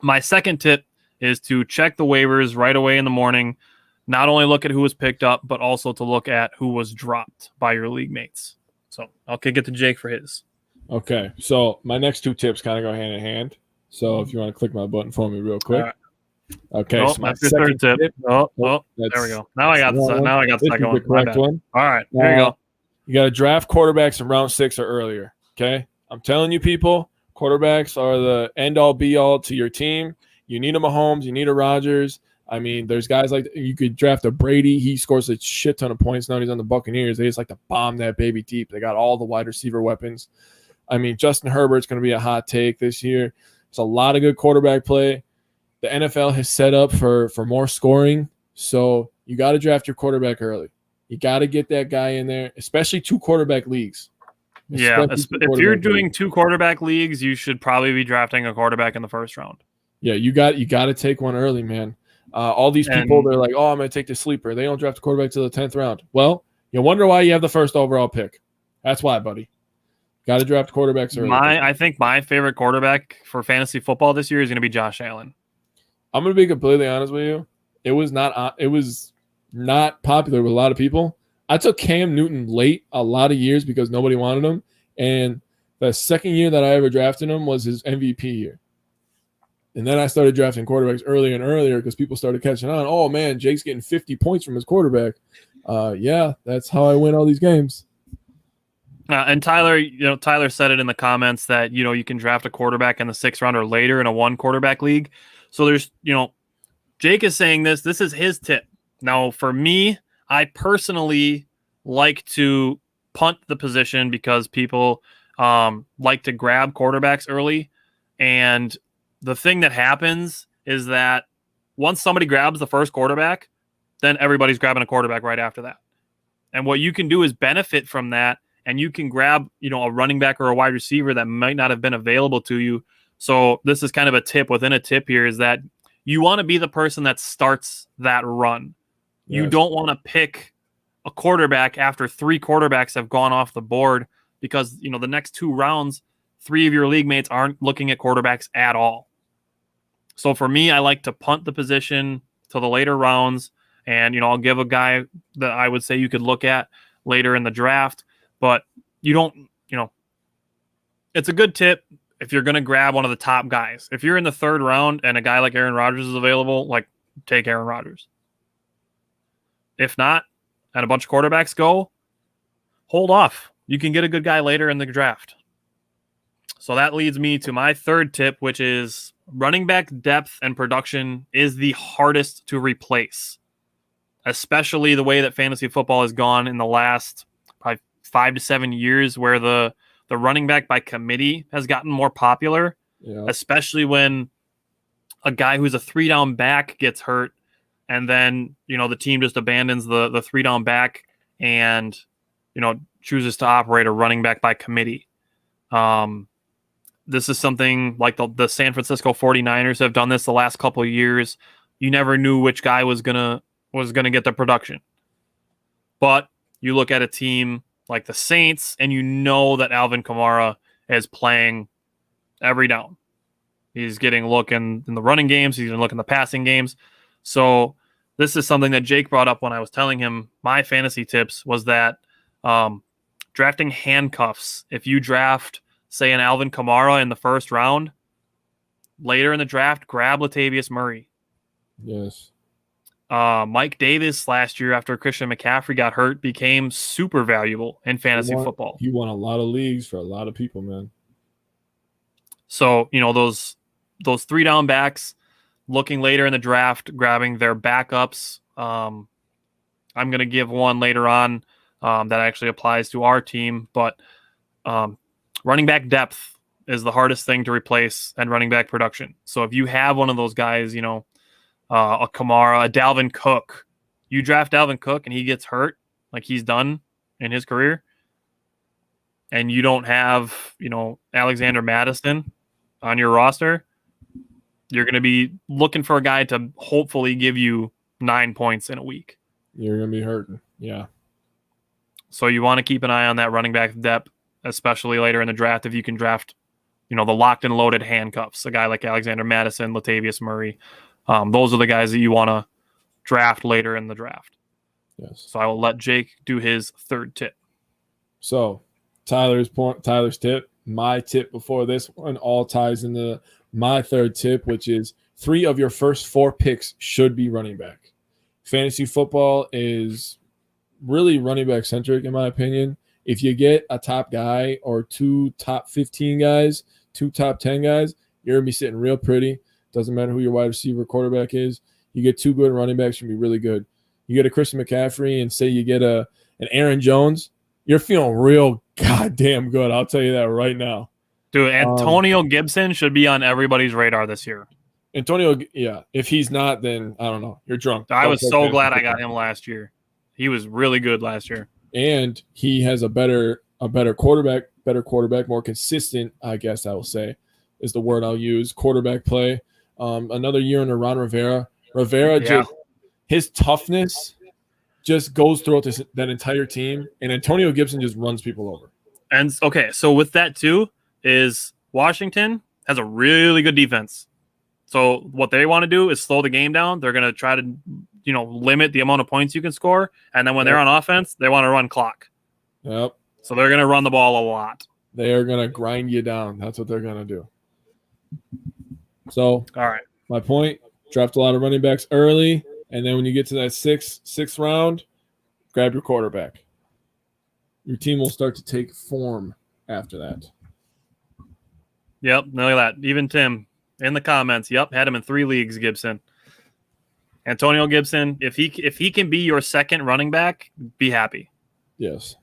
my second tip is to check the waivers right away in the morning. Not only look at who was picked up, but also to look at who was dropped by your league mates. So I'll kick it to Jake for his. Okay. So my next two tips kind of go hand in hand. So if you want to click my button for me real quick. Right. Okay. So my third tip. There we go. Now I got the second one. Correct one. All right. There you go. You got to draft quarterbacks in round 6 or earlier. Okay. I'm telling you, people, quarterbacks are the end-all, be-all to your team. You need a Mahomes. You need a Rodgers. I mean, there's guys like, you could draft a Brady. He scores a shit ton of points now. He's on the Buccaneers. They just like to bomb that baby deep. They got all the wide receiver weapons. I mean, Justin Herbert's going to be a hot take this year. There's a lot of good quarterback play. The NFL has set up for more scoring. So you got to draft your quarterback early. You got to get that guy in there, especially 2 quarterback leagues. Yeah, if you're doing 2 quarterback leagues, you should probably be drafting a quarterback in the first round. Yeah, you got to take one early, man. All these people, they're like, oh, I'm going to take the sleeper. They don't draft a quarterback till the 10th round. Well, you wonder why you have the first overall pick. That's why, buddy. Got to draft quarterbacks early. I think my favorite quarterback for fantasy football this year is going to be Josh Allen. I'm going to be completely honest with you. It was not popular with a lot of people. I took Cam Newton late a lot of years because nobody wanted him. And the second year that I ever drafted him was his MVP year. And then I started drafting quarterbacks earlier and earlier because people started catching on. Oh, man, Jake's getting 50 points from his quarterback. Yeah, that's how I win all these games. And Tyler said it in the comments that, you can draft a quarterback in the 6th round or later in a 1-quarterback league. So there's, Jake is saying this is his tip. Now, for me, I personally like to punt the position because people like to grab quarterbacks early. And the thing that happens is that once somebody grabs the first quarterback, then everybody's grabbing a quarterback right after that. And what you can do is benefit from that. And you can grab, a running back or a wide receiver that might not have been available to you. So this is kind of a tip within a tip here, is that you want to be the person that starts that run. Yes. You don't want to pick a quarterback after 3 quarterbacks have gone off the board because, the next 2 rounds, 3 of your league mates aren't looking at quarterbacks at all. So for me, I like to punt the position to the later rounds. And, I'll give a guy that I would say you could look at later in the draft. But you don't, it's a good tip if you're going to grab one of the top guys. If you're in the 3rd round and a guy like Aaron Rodgers is available, take Aaron Rodgers. If not, and a bunch of quarterbacks go, hold off. You can get a good guy later in the draft. So that leads me to my 3rd tip, which is running back depth and production is the hardest to replace, especially the way that fantasy football has gone in the last 5 to 7 years, where the running back by committee has gotten more popular, especially when a guy who's a 3-down back gets hurt and then, the team just abandons the 3-down back and, chooses to operate a running back by committee. This is something like the San Francisco 49ers have done this the last couple of years. You never knew which guy was gonna get the production. But you look at a team like the Saints, and that Alvin Kamara is playing every down. He's getting a look in the running games. He's going to look in the passing games. So this is something that Jake brought up when I was telling him my fantasy tips was that drafting handcuffs. If you draft, say, an Alvin Kamara in the 1st round, later in the draft, grab Latavius Murray. Yes. Mike Davis last year, after Christian McCaffrey got hurt, became super valuable in fantasy football. He won a lot of leagues for a lot of people, man. So, those 3-down backs looking later in the draft, grabbing their backups. I'm going to give one later on that actually applies to our team. But running back depth is the hardest thing to replace and running back production. So if you have one of those guys, a Kamara, a Dalvin Cook. You draft Dalvin Cook and he gets hurt, like he's done in his career, and you don't have, Alexander Madison on your roster, you're going to be looking for a guy to hopefully give you 9 points in a week. You're going to be hurting. Yeah. So you want to keep an eye on that running back depth, especially later in the draft. If you can draft, the locked and loaded handcuffs, a guy like Alexander Madison, Latavius Murray. Those are the guys that you want to draft later in the draft. Yes. So I will let Jake do his 3rd tip. So Tyler's tip, my tip before this one all ties into my 3rd tip, which is 3 of your first 4 picks should be running back. Fantasy football is really running back centric, in my opinion. If you get a top guy or 2 top 15 guys, 2 top 10 guys, you're going to be sitting real pretty. Doesn't matter who your wide receiver quarterback is. You get 2 good running backs, you'll be really good. You get a Christian McCaffrey and say you get an Aaron Jones, you're feeling real goddamn good. I'll tell you that right now. Dude, Antonio Gibson should be on everybody's radar this year. Antonio, yeah. If he's not, then I don't know. You're drunk. I was so glad I got him last year. He was really good last year. And he has a better quarterback, more consistent, I guess I will say, is the word I'll use, quarterback play. Another year under Ron Rivera. Just his toughness just goes throughout that entire team, and Antonio Gibson just runs people over. And okay, so with that too is Washington has a really good defense. So what they want to do is slow the game down. They're going to try to, limit the amount of points you can score. And then when they're on offense, they want to run clock. Yep. So they're going to run the ball a lot. They are going to grind you down. That's what they're going to do. So, all right. My point, draft a lot of running backs early. And then when you get to that sixth round, grab your quarterback. Your team will start to take form after that. Yep. Look at that. Even Tim in the comments. Yep. Had him in 3 leagues, Gibson. Antonio Gibson, if he can be your second running back, be happy. Yes.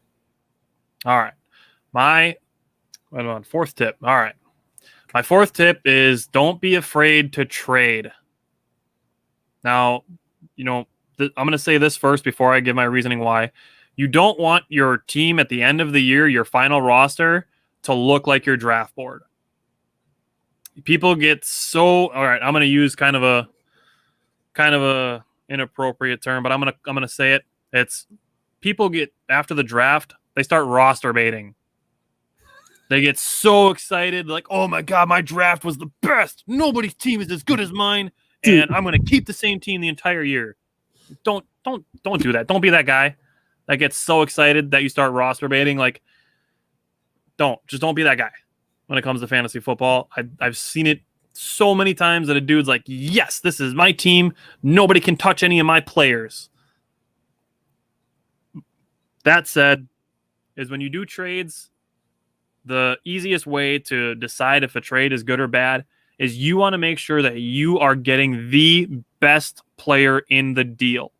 All right. My fourth tip. All right. My fourth tip is don't be afraid to trade. Now, I'm going to say this first before I give my reasoning why. You don't want your team at the end of the year, your final roster, to look like your draft board. People get so, all right, I'm going to use kind of a inappropriate term, but I'm going to say it. It's people get after the draft, they start roster baiting. They get so excited, like, "Oh my god, my draft was the best. Nobody's team is as good as mine, and I'm going to keep the same team the entire year." Don't do that. Don't be that guy that gets so excited that you start roster baiting. Like, don't be that guy when it comes to fantasy football. I've seen it so many times that a dude's like, "Yes, this is my team. Nobody can touch any of my players." That said, is when you do trades, the easiest way to decide if a trade is good or bad is you want to make sure that you are getting the best player in the deal.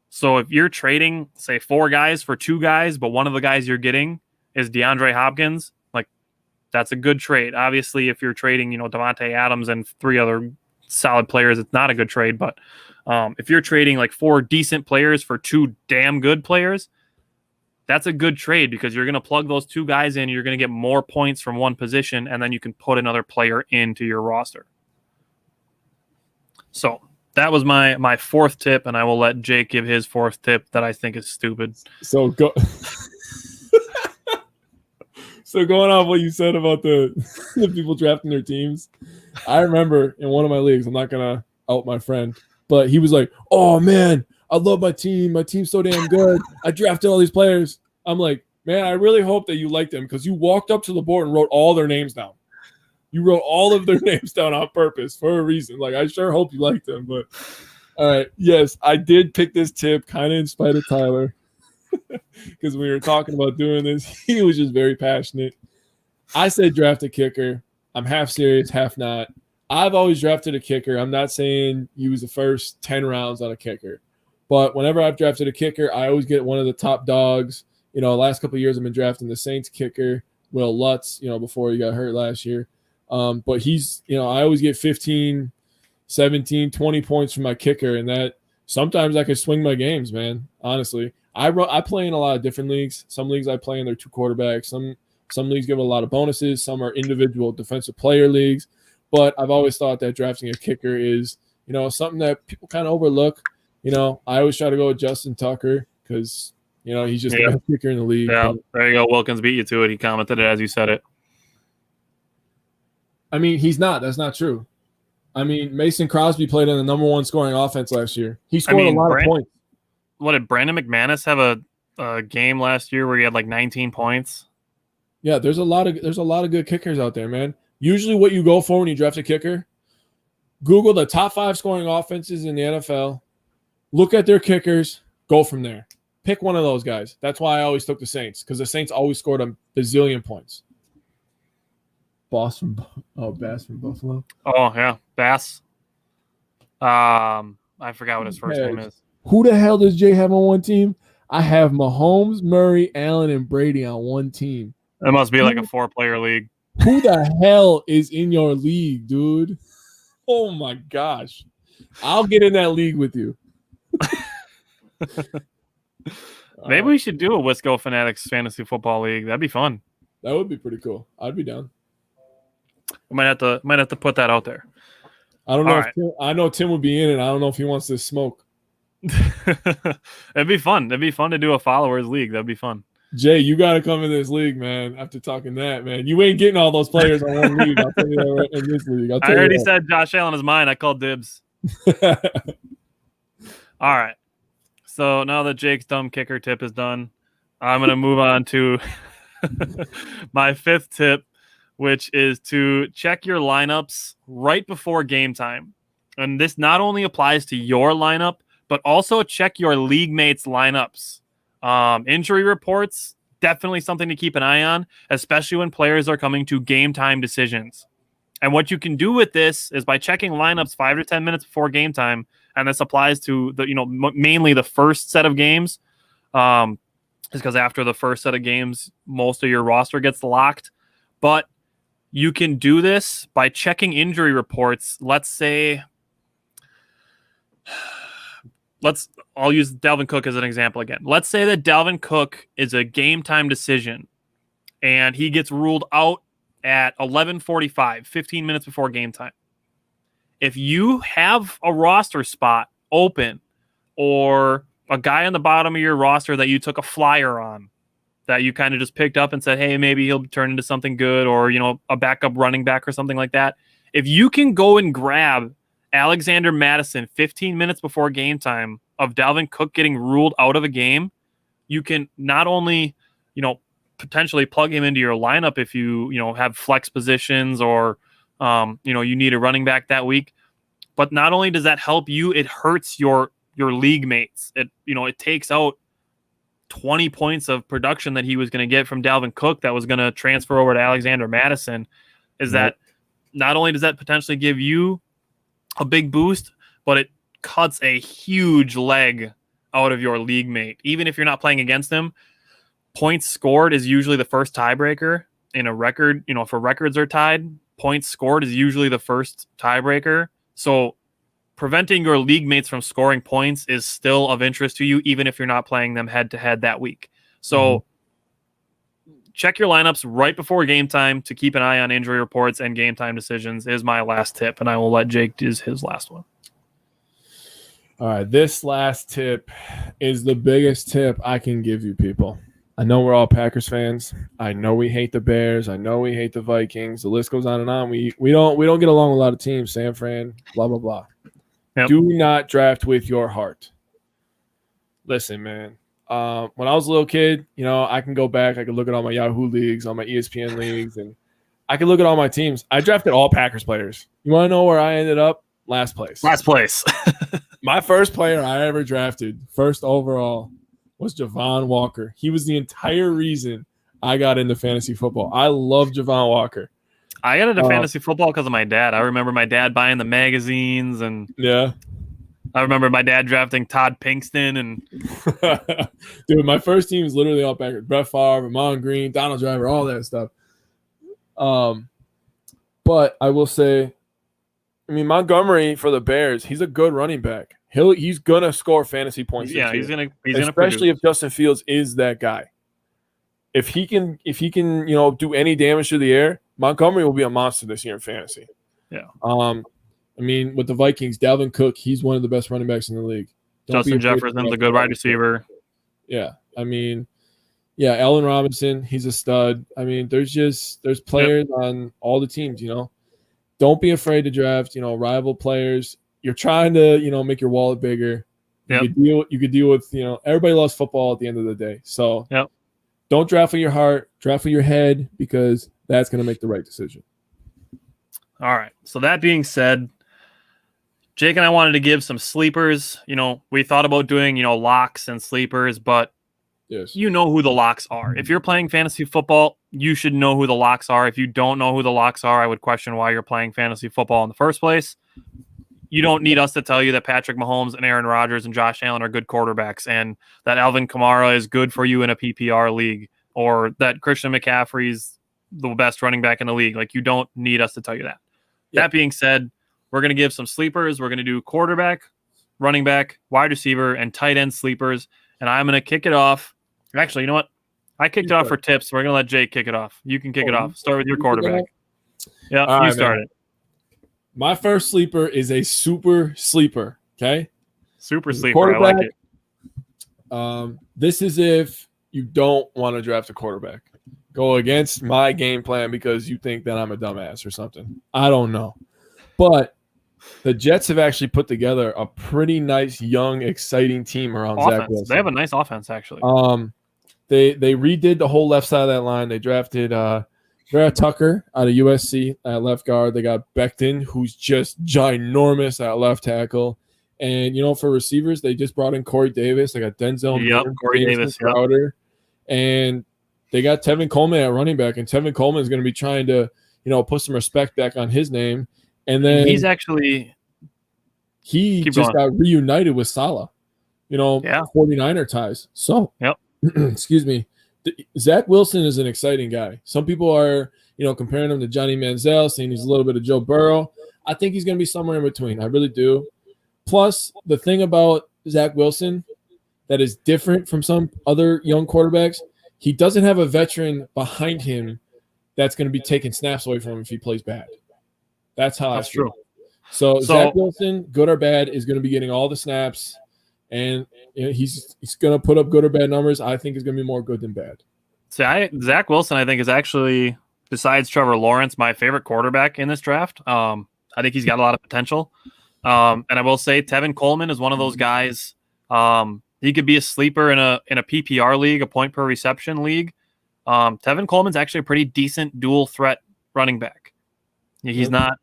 So if you're trading, say, 4 guys for 2 guys, but one of the guys you're getting is DeAndre Hopkins, like, that's a good trade. Obviously, if you're trading, Devontae Adams and 3 other solid players, it's not a good trade. But if you're trading like 4 decent players for 2 damn good players, that's a good trade because you're going to plug those 2 guys in. You're going to get more points from one position, and then you can put another player into your roster. So that was my fourth tip, and I will let Jake give his fourth tip that I think is stupid. So go. So going off what you said about the people drafting their teams, I remember in one of my leagues, I'm not going to out my friend, but he was like, "Oh, man, I love my team. My team's so damn good. I drafted all these players." I'm like, "Man, I really hope that you like them because you walked up to the board and wrote all their names down. You wrote all of their names down on purpose for a reason. Like, I sure hope you like them." But all right, yes, I did pick this tip kind of in spite of Tyler because we were talking about doing this. He was just very passionate. I said draft a kicker. I'm half serious, half not. I've always drafted a kicker. I'm not saying use the first 10 rounds on a kicker. But whenever I've drafted a kicker, I always get one of the top dogs. Last couple of years I've been drafting the Saints kicker, Will Lutz, before he got hurt last year. But he's, I always get 15, 17, 20 points from my kicker, and that sometimes I can swing my games, man, honestly. I play in a lot of different leagues. Some leagues I play in, they're 2 quarterbacks. Some leagues give a lot of bonuses. Some are individual defensive player leagues. But I've always thought that drafting a kicker is, something that people kind of overlook. I always try to go with Justin Tucker because, he's just the best kicker in the league. Yeah, there you go. Wilkins beat you to it. He commented it as you said it. I mean, he's not. That's not true. I mean, Mason Crosby played in the number 1 scoring offense last year. He scored a lot of points. What, did Brandon McManus have a game last year where he had like 19 points? Yeah, there's a lot of good kickers out there, man. Usually what you go for when you draft a kicker, Google the top 5 scoring offenses in the NFL, look at their kickers, go from there. Pick one of those guys. That's why I always took the Saints, because the Saints always scored a bazillion points. Bass from Buffalo. Oh, yeah, Bass. I forgot what his first name is. Who the hell does Jay have on one team? I have Mahomes, Murray, Allen, and Brady on one team. It must be like a 4-player league. Who the hell is in your league, dude? Oh, my gosh. I'll get in that league with you. Maybe we should do a Wisco Fanatics Fantasy Football League. That'd be fun. That would be pretty cool. I'd be down. We might have to put that out there. I don't know. I know Tim would be in it. I don't know if he wants to smoke. It'd be fun. It'd be fun to do a followers league. That'd be fun. Jay, you got to come in this league, man. After talking that, man, you ain't getting all those players on one league. I'll tell you that right in this league. I already said Josh Allen is mine. I called dibs. All right. So now that Jake's dumb kicker tip is done, I'm going to move on to my fifth tip, which is to check your lineups right before game time. And this not only applies to your lineup, but also check your league mates' lineups. Injury reports, definitely something to keep an eye on, especially when players are coming to game time decisions. And what you can do with this is by checking lineups 5 to 10 minutes before game time, and this applies to the mainly the first set of games, is because after the first set of games, most of your roster gets locked. But you can do this by checking injury reports. I'll use Dalvin Cook as an example again. Let's say that Dalvin Cook is a game time decision and he gets ruled out at 11:45, 15 minutes before game time. If you have a roster spot open or a guy on the bottom of your roster that you took a flyer on, that you kind of just picked up and said, hey, maybe he'll turn into something good, or, a backup running back or something like that. If you can go and grab Alexander Mattison 15 minutes before game time of Dalvin Cook getting ruled out of a game, you can not only, potentially plug him into your lineup if you, have flex positions or, you need a running back that week. But not only does that help you, it hurts your league mates. It takes out 20 points of production that he was going to get from Dalvin Cook that was going to transfer over to Alexander Mattison. That not only does that potentially give you a big boost, but it cuts a huge leg out of your league mate. Even if you're not playing against him, points scored is usually the first tiebreaker in a record. If records are tied, points scored is usually the first tiebreaker. So preventing your league mates from scoring points is still of interest to you, even if you're not playing them head to head that week. So check your lineups right before game time to keep an eye on injury reports and game time decisions is my last tip. And I will let Jake do his last one. All right. This last tip is the biggest tip I can give you, people. I know we're all Packers fans. I know we hate the Bears. I know we hate the Vikings. The list goes on and on. We don't get along with a lot of teams. San Fran, blah, blah, blah. Yep. Do not draft with your heart. Listen, man. When I was a little kid, I can go back. I could look at all my Yahoo leagues, all my ESPN leagues, and I could look at all my teams. I drafted all Packers players. You want to know where I ended up? Last place. My first player I ever drafted, first overall, was Javon Walker. He was the entire reason I got into fantasy football. I love Javon Walker. I got into fantasy football because of my dad. I remember my dad buying the magazines, and I remember my dad drafting Todd Pinkston. And dude, my first team was literally all Packers. Brett Favre, Ramon Green, Donald Driver, all that stuff. But I will say, Montgomery for the Bears, he's a good running back. He's gonna score fantasy points. Yeah, he's gonna especially if Justin Fields is that guy. If he can, do any damage to the air, Montgomery will be a monster this year in fantasy. Yeah. With the Vikings, Dalvin Cook, he's one of the best running backs in the league. Justin Jefferson's a good wide receiver. Yeah. Allen Robinson, he's a stud. There's players on all the teams, Don't be afraid to draft, rival players. You're trying to, make your wallet bigger. You could deal with, everybody loves football at the end of the day. So don't draft with your heart, draft with your head, because that's going to make the right decision. All right. So that being said, Jake and I wanted to give some sleepers. We thought about doing, locks and sleepers, but you know who the locks are. If you're playing fantasy football, you should know who the locks are. If you don't know who the locks are, I would question why you're playing fantasy football in the first place. You don't need us to tell you that Patrick Mahomes and Aaron Rodgers and Josh Allen are good quarterbacks, and that Alvin Kamara is good for you in a PPR league, or that Christian McCaffrey's the best running back in the league. Like, you don't need us to tell you that. That being said, we're going to give some sleepers. We're going to do quarterback, running back, wide receiver, and tight end sleepers. And I'm going to kick it off. Actually, you know what? I kicked it off for tips. We're going to let Jake kick it off. You can kick it off. Start with your quarterback. Yeah, you started. My first sleeper is a super sleeper. Okay, super sleeper. I like it. This is if you don't want to draft a quarterback. Go against my game plan because you think that I'm a dumbass or something. I don't know. But the Jets have actually put together a pretty nice, young, exciting team around Zach Wilson. They have a nice offense, actually. They redid the whole left side of that line. They drafted Tucker out of USC at left guard. They got Becton, who's just ginormous at left tackle. And, for receivers, they just brought in Corey Davis. They got Denzel, Corey Davis, Crowder. And they got Tevin Coleman at running back. And Tevin Coleman is going to be trying to, put some respect back on his name. And then he's actually – he just got reunited with Saleh, 49er ties. So, excuse me. Zach Wilson is an exciting guy. Some people are, comparing him to Johnny Manziel, saying he's a little bit of Joe Burrow. I think he's going to be somewhere in between. I really do. Plus, the thing about Zach Wilson that is different from some other young quarterbacks, he doesn't have a veteran behind him that's going to be taking snaps away from him if he plays bad. That's how I feel. True. So Zach Wilson, good or bad, is going to be getting all the snaps, and he's going to put up good or bad numbers. I think it's going to be more good than bad. Zach Wilson, I think, is actually, besides Trevor Lawrence, my favorite quarterback in this draft. I think he's got a lot of potential. And I will say Tevin Coleman is one of those guys. He could be a sleeper in a PPR league, a point per reception league. Tevin Coleman's actually a pretty decent dual threat running back. He's not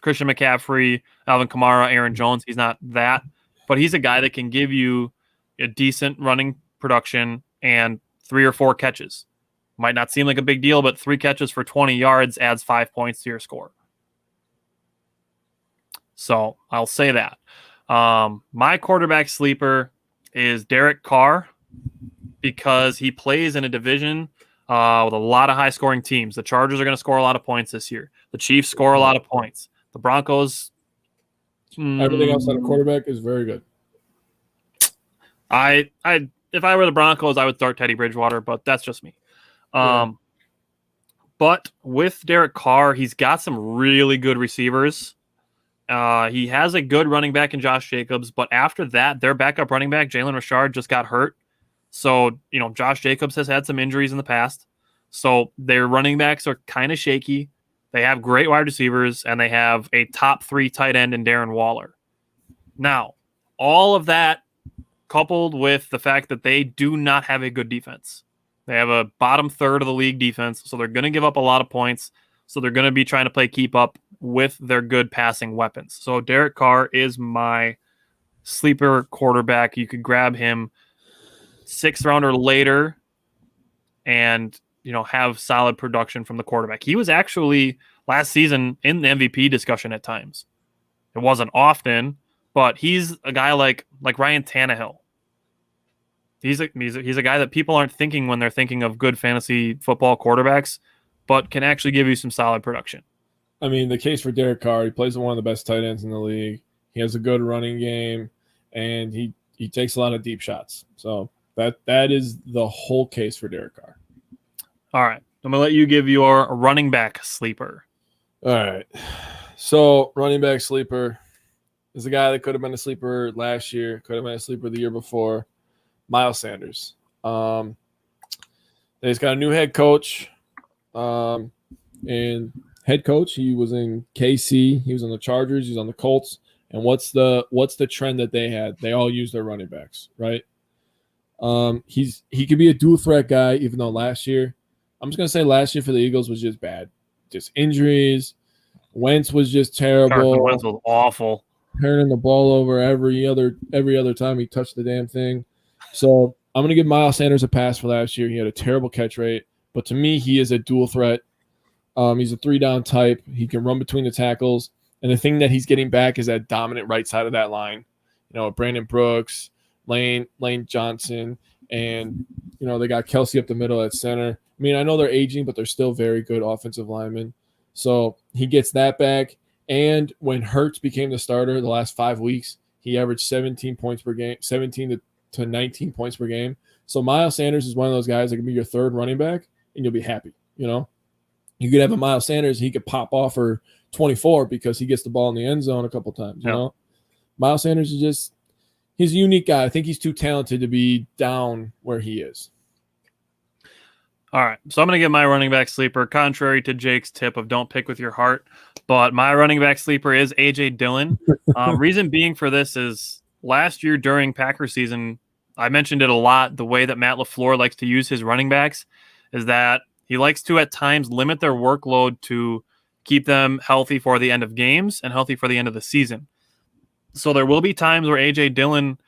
Christian McCaffrey, Alvin Kamara, Aaron Jones. He's not that, but he's a guy that can give you a decent running production and 3 or 4 catches. Might not seem like a big deal, but 3 catches for 20 yards adds 5 points to your score. So I'll say that. My quarterback sleeper is Derek Carr because he plays in a division with a lot of high-scoring teams. The Chargers are going to score a lot of points this year. The Chiefs score a lot of points. The Broncos. Everything outside of quarterback is very good. If I were the Broncos, I would start Teddy Bridgewater, but that's just me. But with Derek Carr, he's got some really good receivers. He has a good running back in Josh Jacobs, but after that, their backup running back, Jalen Richard, just got hurt. So, Josh Jacobs has had some injuries in the past. So their running backs are kind of shaky. They have great wide receivers, and they have a top 3 tight end in Darren Waller. Now, all of that coupled with the fact that they do not have a good defense. They have a bottom third of the league defense, so they're going to give up a lot of points. So they're going to be trying to play keep up with their good passing weapons. So Derek Carr is my sleeper quarterback. You could grab him 6th round or later and, have solid production from the quarterback. He was actually last season in the MVP discussion at times. It wasn't often, but he's a guy like Ryan Tannehill. He's a guy that people aren't thinking when they're thinking of good fantasy football quarterbacks, but can actually give you some solid production. I mean, the case for Derek Carr, he plays with one of the best tight ends in the league. He has a good running game, and he takes a lot of deep shots. So that is the whole case for Derek Carr. All right. I'm going to let you give your running back sleeper. All right. So running back sleeper is a guy that could have been a sleeper last year, could have been a sleeper the year before, Miles Sanders. He's got a new head coach. And head coach, he was in KC, he was on the Chargers, he's on the Colts. And what's the trend that they had? They all use their running backs, right? He could be a dual threat guy, even though last year for the Eagles was just bad. Just injuries. Wentz was just terrible. Wentz was awful. Turning the ball over every other time he touched the damn thing. So I'm gonna give Miles Sanders a pass for last year. He had a terrible catch rate. But to me, he is a dual threat. He's a 3-down type. He can run between the tackles. And the thing that he's getting back is that dominant right side of that line. Brandon Brooks, Lane Johnson, and, they got Kelsey up the middle at center. I mean, I know they're aging, but they're still very good offensive linemen. So he gets that back. And when Hurts became the starter the last 5 weeks, he averaged 17 points per game, 17 to 19 points per game. So Miles Sanders is one of those guys that can be your third running back, and you'll be happy. You could have a Miles Sanders, he could pop off for 24 because he gets the ball in the end zone a couple times. Miles Sanders is he's a unique guy. I think he's too talented to be down where he is. All right, so I'm going to get my running back sleeper, contrary to Jake's tip of don't pick with your heart. But my running back sleeper is A.J. Dillon. Reason being for this is last year during Packers season, I mentioned it a lot, the way that Matt LaFleur likes to use his running backs is that he likes to at times limit their workload to keep them healthy for the end of games and healthy for the end of the season. So there will be times where A.J. Dillon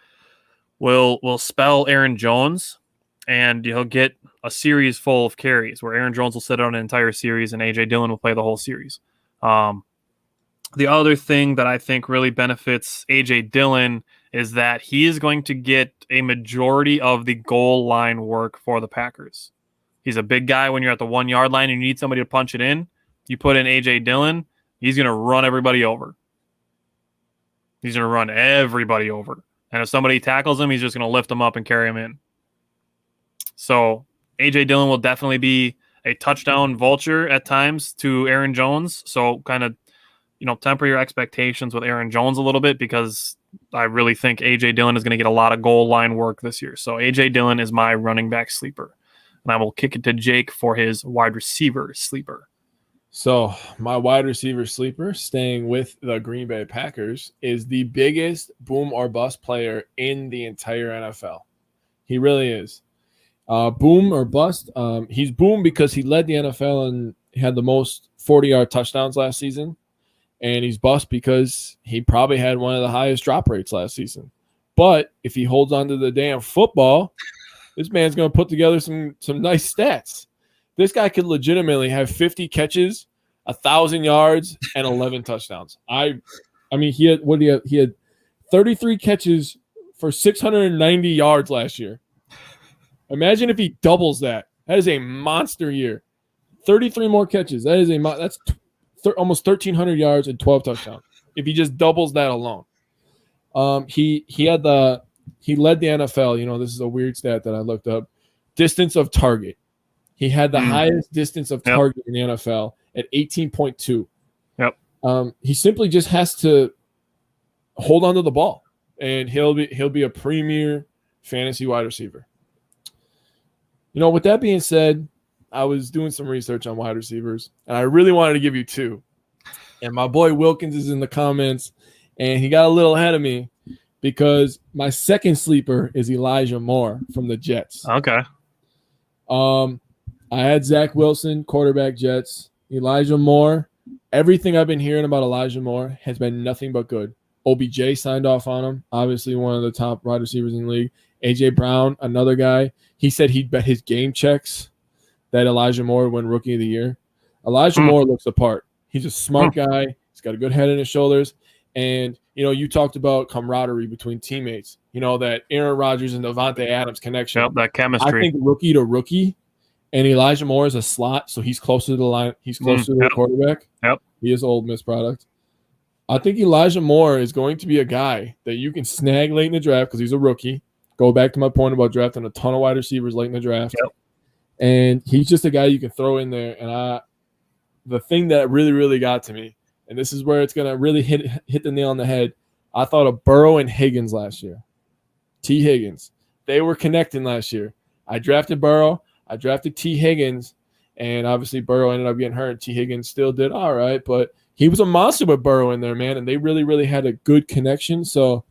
will spell Aaron Jones, and he'll get a series full of carries where Aaron Jones will sit out an entire series and A.J. Dillon will play the whole series. The other thing that I think really benefits A.J. Dillon is that he is going to get a majority of the goal line work for the Packers. He's a big guy when you're at the 1 yard line and you need somebody to punch it in. You put in A.J. Dillon, he's going to run everybody over. He's going to run everybody over. And if somebody tackles him, he's just going to lift him up and carry him in. So A.J. Dillon will definitely be a touchdown vulture at times to Aaron Jones. So kind of, temper your expectations with Aaron Jones a little bit because I really think A.J. Dillon is going to get a lot of goal line work this year. So A.J. Dillon is my running back sleeper. And I will kick it to Jake for his wide receiver sleeper. So my wide receiver sleeper, staying with the Green Bay Packers, is the biggest boom or bust player in the entire NFL. He really is. Boom or bust. He's boom because he led the NFL and had the most 40-yard touchdowns last season. And he's bust because he probably had one of the highest drop rates last season. But if he holds on to the damn football, this man's going to put together some nice stats. This guy could legitimately have 50 catches, 1,000 yards, and 11 touchdowns. I mean, he had 33 catches for 690 yards last year. Imagine if he doubles that. That is a monster year. 33 more catches. That's almost 1,300 yards and 12 touchdowns. If he just doubles that alone. He led the NFL. This is a weird stat that I looked up. Distance of target. He had the highest distance of target in the NFL at 18.2. Yep. He simply just has to hold on to the ball, and he'll be a premier fantasy wide receiver. With that being said, I was doing some research on wide receivers, and I really wanted to give you two. And my boy Wilkins is in the comments, and he got a little ahead of me because my second sleeper is Elijah Moore from the Jets. Okay. I had Zach Wilson, quarterback Jets. Elijah Moore, everything I've been hearing about Elijah Moore has been nothing but good. OBJ signed off on him, obviously one of the top wide receivers in the league. A.J. Brown, another guy. He said he'd bet his game checks that Elijah Moore would win Rookie of the Year. Elijah Moore looks the part. He's a smart guy. He's got a good head on his shoulders. And, you talked about camaraderie between teammates. That Aaron Rodgers and Devontae Adams connection. Yep, that chemistry. I think rookie to rookie, and Elijah Moore is a slot, so he's closer to the line. He's closer to the quarterback. Yep. He is an Ole Miss product. I think Elijah Moore is going to be a guy that you can snag late in the draft because he's a rookie. Go back to my point about drafting a ton of wide receivers late in the draft. Yep. And he's just a guy you can throw in there. And the thing that really, really got to me, and this is where it's going to really hit the nail on the head, I thought of Burrow and Higgins last year. T. Higgins. They were connecting last year. I drafted Burrow. I drafted T. Higgins. And obviously Burrow ended up getting hurt. T. Higgins still did all right. But he was a monster with Burrow in there, man. And they really, really had a good connection. So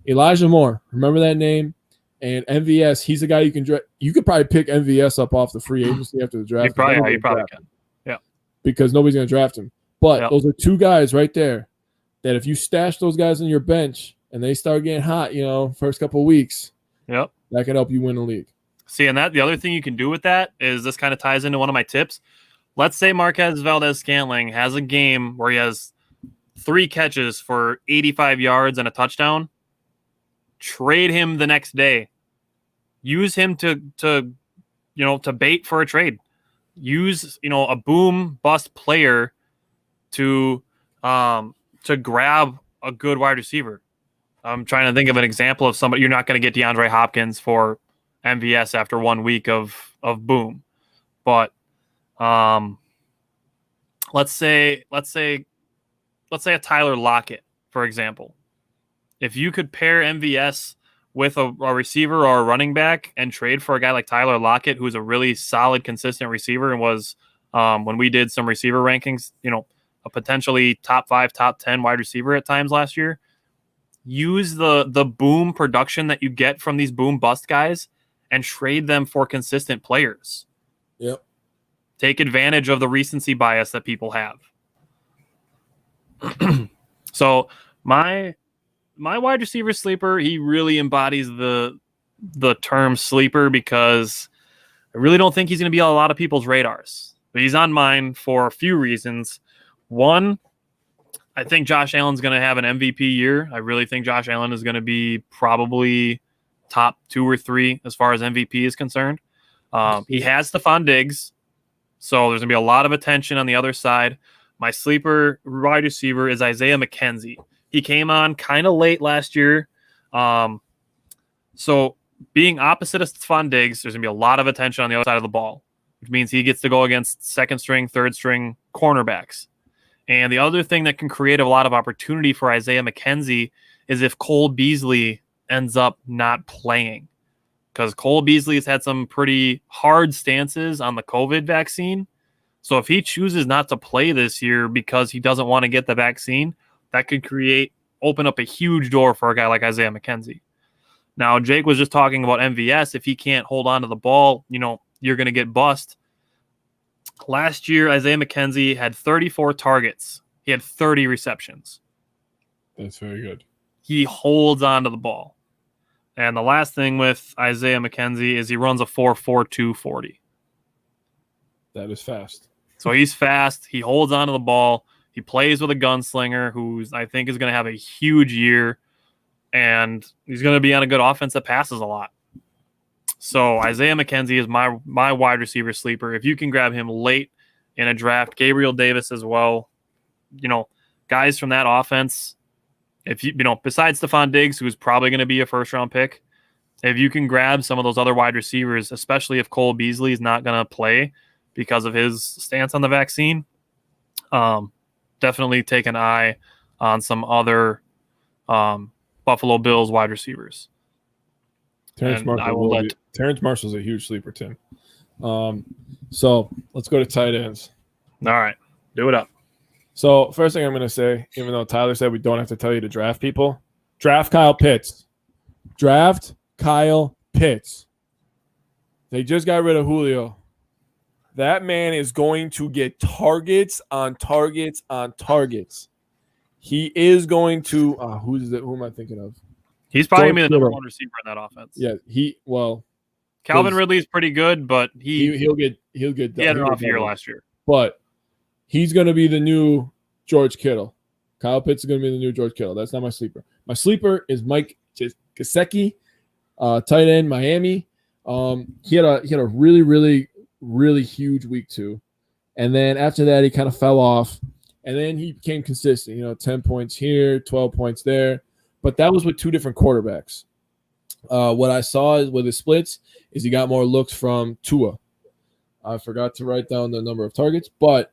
Elijah Moore, remember that name? And MVS, he's a guy you can draft. You could probably pick MVS up off the free agency after the draft. You probably can. Yeah. Because nobody's going to draft him. But those are two guys right there that if you stash those guys on your bench and they start getting hot, first couple of weeks, that can help you win the league. See, and the other thing you can do with that is this kind of ties into one of my tips. Let's say Marquez Valdez-Scantling has a game where he has 3 catches for 85 yards and a touchdown. Trade him the next day. Use him to bait for a trade. Use, a boom bust player to grab a good wide receiver. I'm trying to think of an example of somebody. You're not going to get DeAndre Hopkins for MVS after 1 week of boom. But let's say a Tyler Lockett, for example. If you could pair MVS with a receiver or a running back and trade for a guy like Tyler Lockett, who's a really solid, consistent receiver and was, when we did some receiver rankings, a potentially top 5, top 10 wide receiver at times last year. Use the boom production that you get from these boom bust guys and trade them for consistent players. Yep. Take advantage of the recency bias that people have. So my wide receiver sleeper, he really embodies the term sleeper because I really don't think he's going to be on a lot of people's radars. But he's on mine for a few reasons. One, I think Josh Allen's going to have an MVP year. I really think Josh Allen is going to be probably top 2 or 3 as far as MVP is concerned. He has Stephon Diggs, so there's going to be a lot of attention on the other side. My sleeper wide receiver is Isaiah McKenzie. He came on kind of late last year. So being opposite of Stephon Diggs, there's going to be a lot of attention on the other side of the ball, which means he gets to go against second string, third string cornerbacks. And the other thing that can create a lot of opportunity for Isaiah McKenzie is if Cole Beasley ends up not playing. Because Cole Beasley has had some pretty hard stances on the COVID vaccine. So if he chooses not to play this year because he doesn't want to get the vaccine, that could open up a huge door for a guy like Isaiah McKenzie. Now, Jake was just talking about MVS. If he can't hold on to the ball, you're going to get bust. Last year, Isaiah McKenzie had 34 targets. He had 30 receptions. That's very good. He holds on to the ball. And the last thing with Isaiah McKenzie is he runs a 4.42 40. That is fast. So he's fast. He holds on to the ball. He plays with a gunslinger who I think is going to have a huge year. And he's going to be on a good offense that passes a lot. So Isaiah McKenzie is my wide receiver sleeper. If you can grab him late in a draft, Gabriel Davis as well, guys from that offense, if besides Stephon Diggs, who's probably going to be a first round pick, if you can grab some of those other wide receivers, especially if Cole Beasley is not going to play because of his stance on the vaccine, definitely take an eye on some other Buffalo Bills wide receivers. Terrence Marshall's a huge sleeper, Tim. So let's go to tight ends. All right, do it up. So first thing I'm going to say, even though Tyler said we don't have to tell you to draft people, draft Kyle Pitts. Draft Kyle Pitts. They just got rid of Julio. That man is going to get targets on targets on targets. He is going to who am I thinking of? He's probably going to be the number 1 receiver in that offense. Yeah, Calvin Ridley's pretty good, but he'll get he had an off year last year. But he's going to be the new George Kittle. Kyle Pitts is going to be the new George Kittle. That's not my sleeper. My sleeper is Mike Gesicki, tight end, Miami. He had a really, really, really huge week 2. And then after that, he kind of fell off. And then he became consistent, 10 points here, 12 points there. But that was with 2 different quarterbacks. What I saw with his splits is he got more looks from Tua. I forgot to write down the number of targets. But,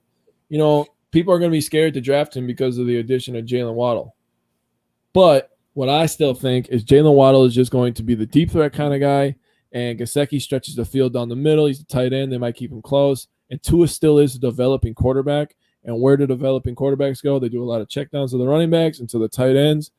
people are going to be scared to draft him because of the addition of Jalen Waddle. But what I still think is Jalen Waddle is just going to be the deep threat kind of guy. And Gesicki stretches the field down the middle. He's a tight end. They might keep him close. And Tua still is a developing quarterback. And where do developing quarterbacks go? They do a lot of checkdowns to the running backs and to the tight ends.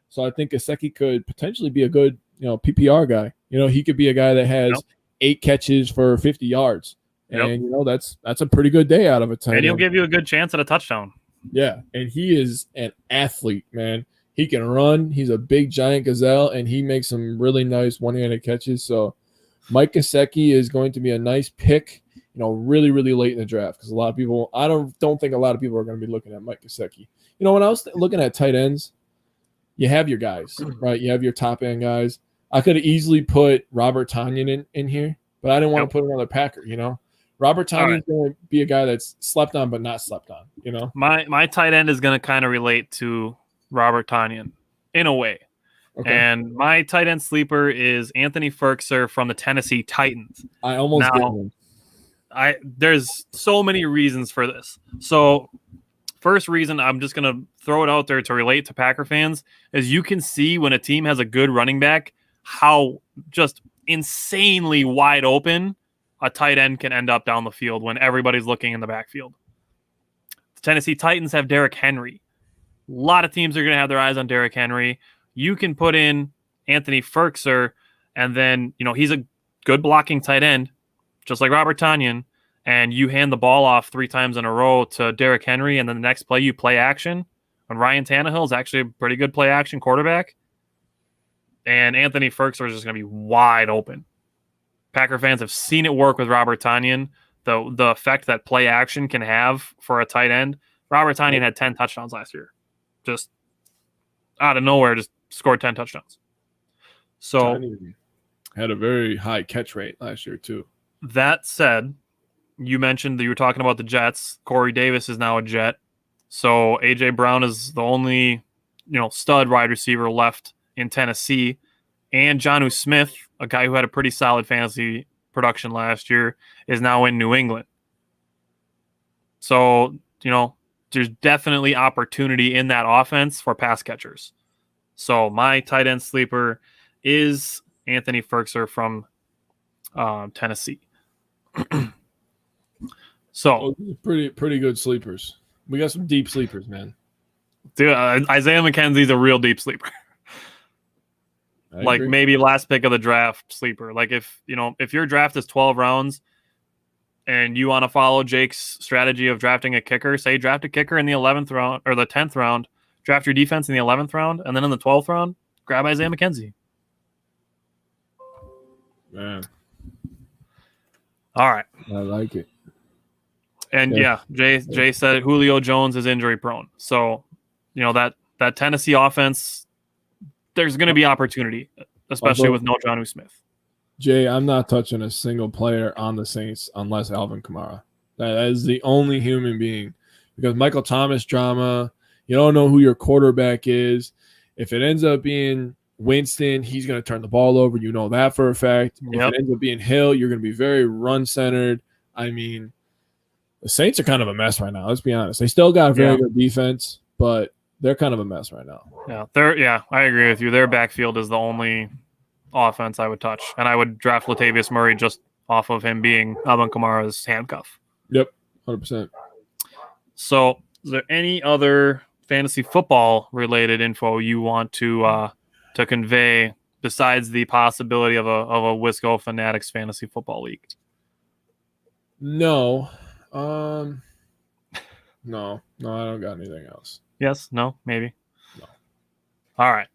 So I think Gesicki could potentially be a good, PPR guy. He could be a guy that has 8 catches for 50 yards. And, that's a pretty good day out of a tight end. And he'll give you a good chance at a touchdown. Yeah, and he is an athlete, man. He can run. He's a big, giant gazelle, and he makes some really nice one-handed catches. So Mike Gesicki is going to be a nice pick, really, really late in the draft because a lot of people – I don't think a lot of people are going to be looking at Mike Gesicki. When I was looking at tight ends, you have your guys, right? You have your top-end guys. I could have easily put Robert Tonyan in here, but I didn't want to put another Packer, Robert Tonyan is going to be a guy that's slept on but not slept on, My tight end is going to kind of relate to Robert Tonyan in a way. Okay. And my tight end sleeper is Anthony Ferkser from the Tennessee Titans. I almost did him. There's so many reasons for this. So first reason, I'm just going to throw it out there to relate to Packer fans, is you can see when a team has a good running back how just insanely wide open a tight end can end up down the field when everybody's looking in the backfield. The Tennessee Titans have Derrick Henry. A lot of teams are going to have their eyes on Derrick Henry. You can put in Anthony Ferkser, and then, he's a good blocking tight end, just like Robert Tonyan, and you hand the ball off 3 times in a row to Derrick Henry, and then the next play you play action. And Ryan Tannehill is actually a pretty good play action quarterback. And Anthony Ferkser is just going to be wide open. Packer fans have seen it work with Robert Tonyan, the effect that play action can have for a tight end. Robert Tonyan had 10 touchdowns last year. Just out of nowhere, just scored 10 touchdowns. So Tonyan had a very high catch rate last year too. That said, you mentioned that you were talking about the Jets. Corey Davis is now a Jet. So A.J. Brown is the only, stud wide receiver left in Tennessee. And Jonnu Smith, a guy who had a pretty solid fantasy production last year, is now in New England. So, there's definitely opportunity in that offense for pass catchers. So my tight end sleeper is Anthony Ferkser from Tennessee. So pretty good sleepers. We got some deep sleepers, man. Dude, Isaiah McKenzie's a real deep sleeper. Like maybe last pick of the draft sleeper. Like if your draft is 12 rounds and you want to follow Jake's strategy of drafting a kicker, say draft a kicker in the 11th round or the 10th round, draft your defense in the 11th round, and then in the 12th round, grab Isaiah McKenzie. Man. All right. I like it. And Jay said Julio Jones is injury prone. So, that Tennessee offense, there's going to be opportunity, especially with no Jonnu Smith. Jay, I'm not touching a single player on the Saints unless Alvin Kamara. That is the only human being. Because Michael Thomas drama, you don't know who your quarterback is. If it ends up being Winston, he's going to turn the ball over. You know that for a fact. Yep. If it ends up being Hill, you're going to be very run-centered. I mean, the Saints are kind of a mess right now. Let's be honest. They still got a very good defense, but they're kind of a mess right now. Yeah, I agree with you. Their backfield is the only offense I would touch, and I would draft Latavius Murray just off of him being Alvin Kamara's handcuff. Yep, 100%. So, is there any other fantasy football related info you want to convey besides the possibility of a Wisco Fanatics fantasy football league? No. No, I don't got anything else. Yes, no, maybe. No. All right.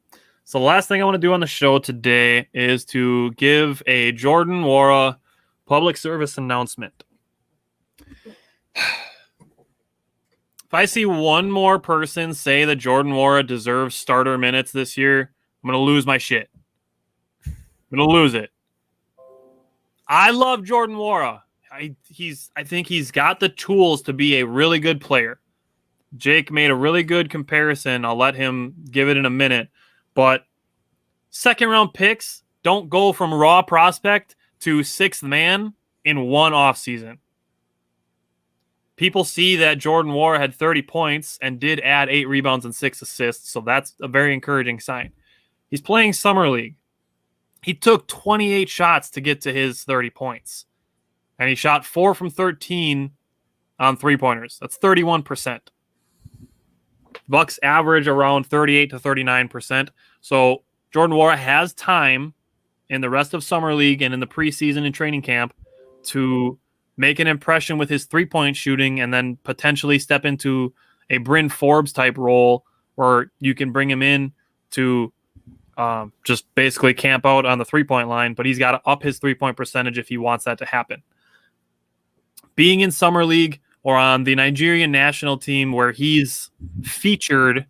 So the last thing I want to do on the show today is to give a Jordan Nwora public service announcement. If I see one more person say that Jordan Nwora deserves starter minutes this year, I'm going to lose my shit. I'm going to lose it. I love Jordan Nwora. I think he's got the tools to be a really good player. Jake made a really good comparison. I'll let him give it in a minute. But second-round picks don't go from raw prospect to sixth man in one offseason. People see that Jordan Nwora had 30 points and did add 8 rebounds and 6 assists, so that's a very encouraging sign. He's playing Summer League. He took 28 shots to get to his 30 points. And he shot 4 from 13 on three-pointers. That's 31%. Bucks average around 38 to 39%. So Jordan Nwora has time in the rest of Summer League and in the preseason and training camp to make an impression with his three-point shooting and then potentially step into a Bryn Forbes type role where you can bring him in to just basically camp out on the three-point line, but he's got to up his three-point percentage if he wants that to happen. Being in Summer League or on the Nigerian national team where he's featured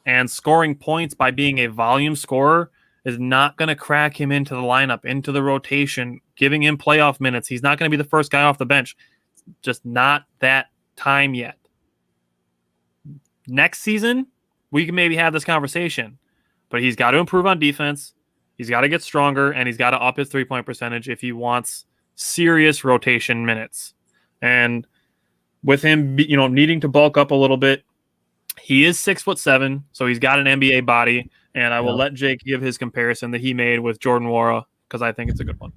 and scoring points by being a volume scorer is not going to crack him into the lineup, into the rotation, giving him playoff minutes. He's not going to be the first guy off the bench. Just not that time yet. Next season, we can maybe have this conversation, but he's got to improve on defense. He's got to get stronger, and he's got to up his three-point percentage if he wants serious rotation minutes. And with him, needing to bulk up a little bit, He is 6'7", so he's got an NBA body, and I will Yeah. let Jake give his comparison that he made with Jordan Nwora because I think it's a good one.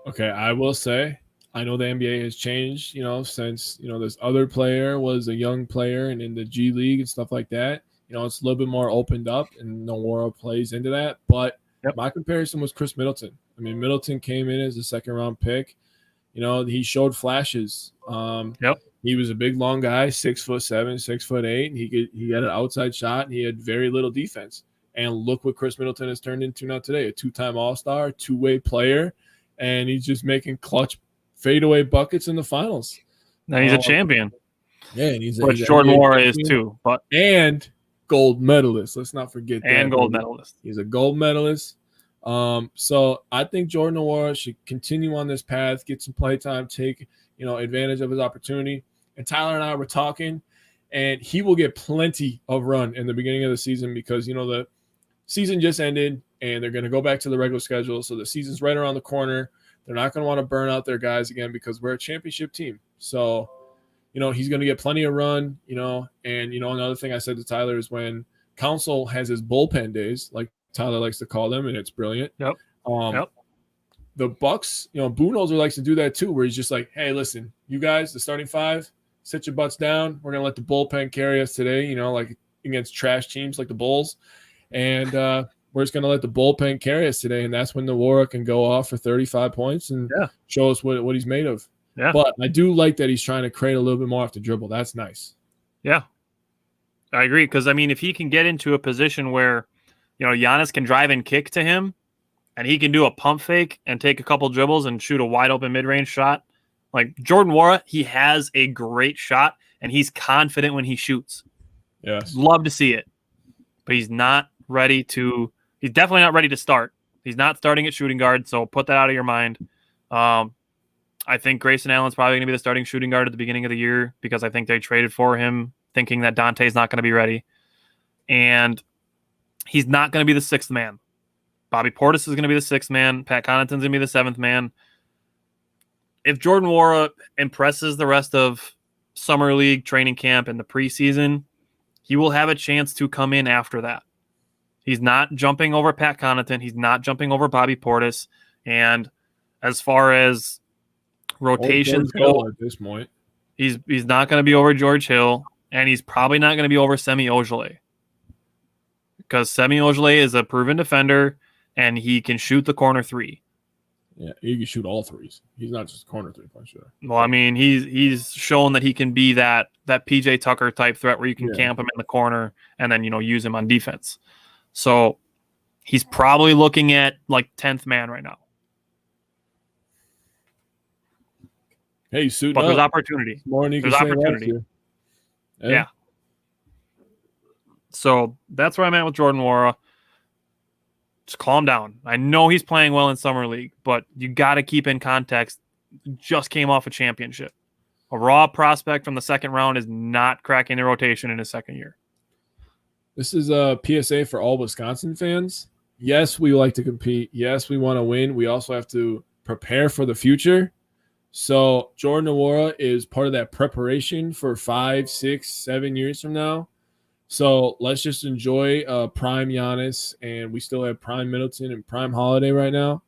Okay, I will say I know the NBA has changed, since this other player was a young player and in the G League and stuff like that. It's a little bit more opened up, and Nwora plays into that. But my comparison was Chris Middleton. I mean, Middleton came in as a second-round pick. He showed flashes. He was a big, long guy, 6'7", 6'8", and he had an outside shot, and he had very little defense. And look what Chris Middleton has turned into now today, a two-time All-Star, two-way player, and he's just making clutch fadeaway buckets in the finals. Now he's a champion. Yeah, and he's Jordan Nwora is too. And gold medalist. Let's not forget that. And gold medalist. He's a gold medalist. So I think Jordan Nwora should continue on this path, get some play time, take advantage of his opportunity. And Tyler and I were talking, and he will get plenty of run in the beginning of the season because the season just ended, and they're going to go back to the regular schedule. So the season's right around the corner. They're not going to want to burn out their guys again because we're a championship team. So, he's going to get plenty of run, and, another thing I said to Tyler is when Council has his bullpen days, like Tyler likes to call them, and it's brilliant. Yep. The Bucks, Budenholzer likes to do that too, where he's just like, hey, listen, you guys, the starting five, sit your butts down. We're going to let the bullpen carry us today, like against trash teams like the Bulls. And we're just going to let the bullpen carry us today. And that's when Nwora can go off for 35 points and show us what he's made of. Yeah. But I do like that he's trying to create a little bit more off the dribble. That's nice. Yeah. I agree. Because, if he can get into a position where, Giannis can drive and kick to him and he can do a pump fake and take a couple dribbles and shoot a wide open mid-range shot. Like Jordan Nwora, he has a great shot and he's confident when he shoots. Yes. Love to see it. But he's definitely not ready to start. He's not starting at shooting guard, so put that out of your mind. I think Grayson Allen's probably going to be the starting shooting guard at the beginning of the year because I think they traded for him thinking that Dante's not going to be ready. And he's not going to be the sixth man. Bobby Portis is going to be the sixth man. Pat Connaughton's going to be the seventh man. If Jordan Nwora impresses the rest of Summer League training camp and the preseason, he will have a chance to come in after that. He's not jumping over Pat Connaughton. He's not jumping over Bobby Portis. And as far as rotations go, at this point, he's not going to be over George Hill, and he's probably not going to be over Semi Ojeleye because Semi Ojeleye is a proven defender, and he can shoot the corner three. Yeah, he can shoot all threes. He's not just a corner three-point shooter. Well, he's shown that he can be that PJ Tucker type threat where you can camp him in the corner and then use him on defense. So he's probably looking at like 10th man right now. Hey, he's suiting but up. There's opportunity. More than there's opportunity. Yeah. So that's where I'm at with Jordan Nwora. Just calm down. I know he's playing well in Summer League, but you got to keep in context. Just came off a championship. A raw prospect from the second round is not cracking the rotation in his second year. This is a PSA for all Wisconsin fans. Yes, we like to compete. Yes, we want to win. We also have to prepare for the future. So Jordan Nwora is part of that preparation for 5, 6, 7 years from now. So let's just enjoy prime Giannis, and we still have prime Middleton and prime Holiday right now.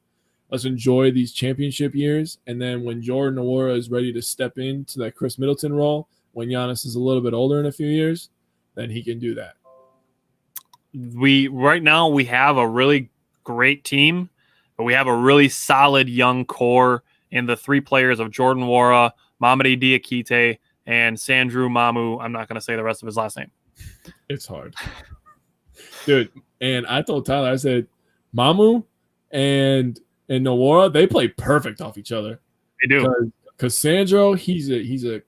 Let's enjoy these championship years, and then when Jordan Nwora is ready to step into that Chris Middleton role, when Giannis is a little bit older in a few years, then he can do that. Right now we have a really great team, but we have a really solid young core in the three players of Jordan Nwora, Mamadi Diakite, and Sandru Mamu. I'm not going to say the rest of his last name. It's hard. Dude, and I told Tyler, I said, Mamu and Nwora, they play perfect off each other. They do. Because Sandro, he's a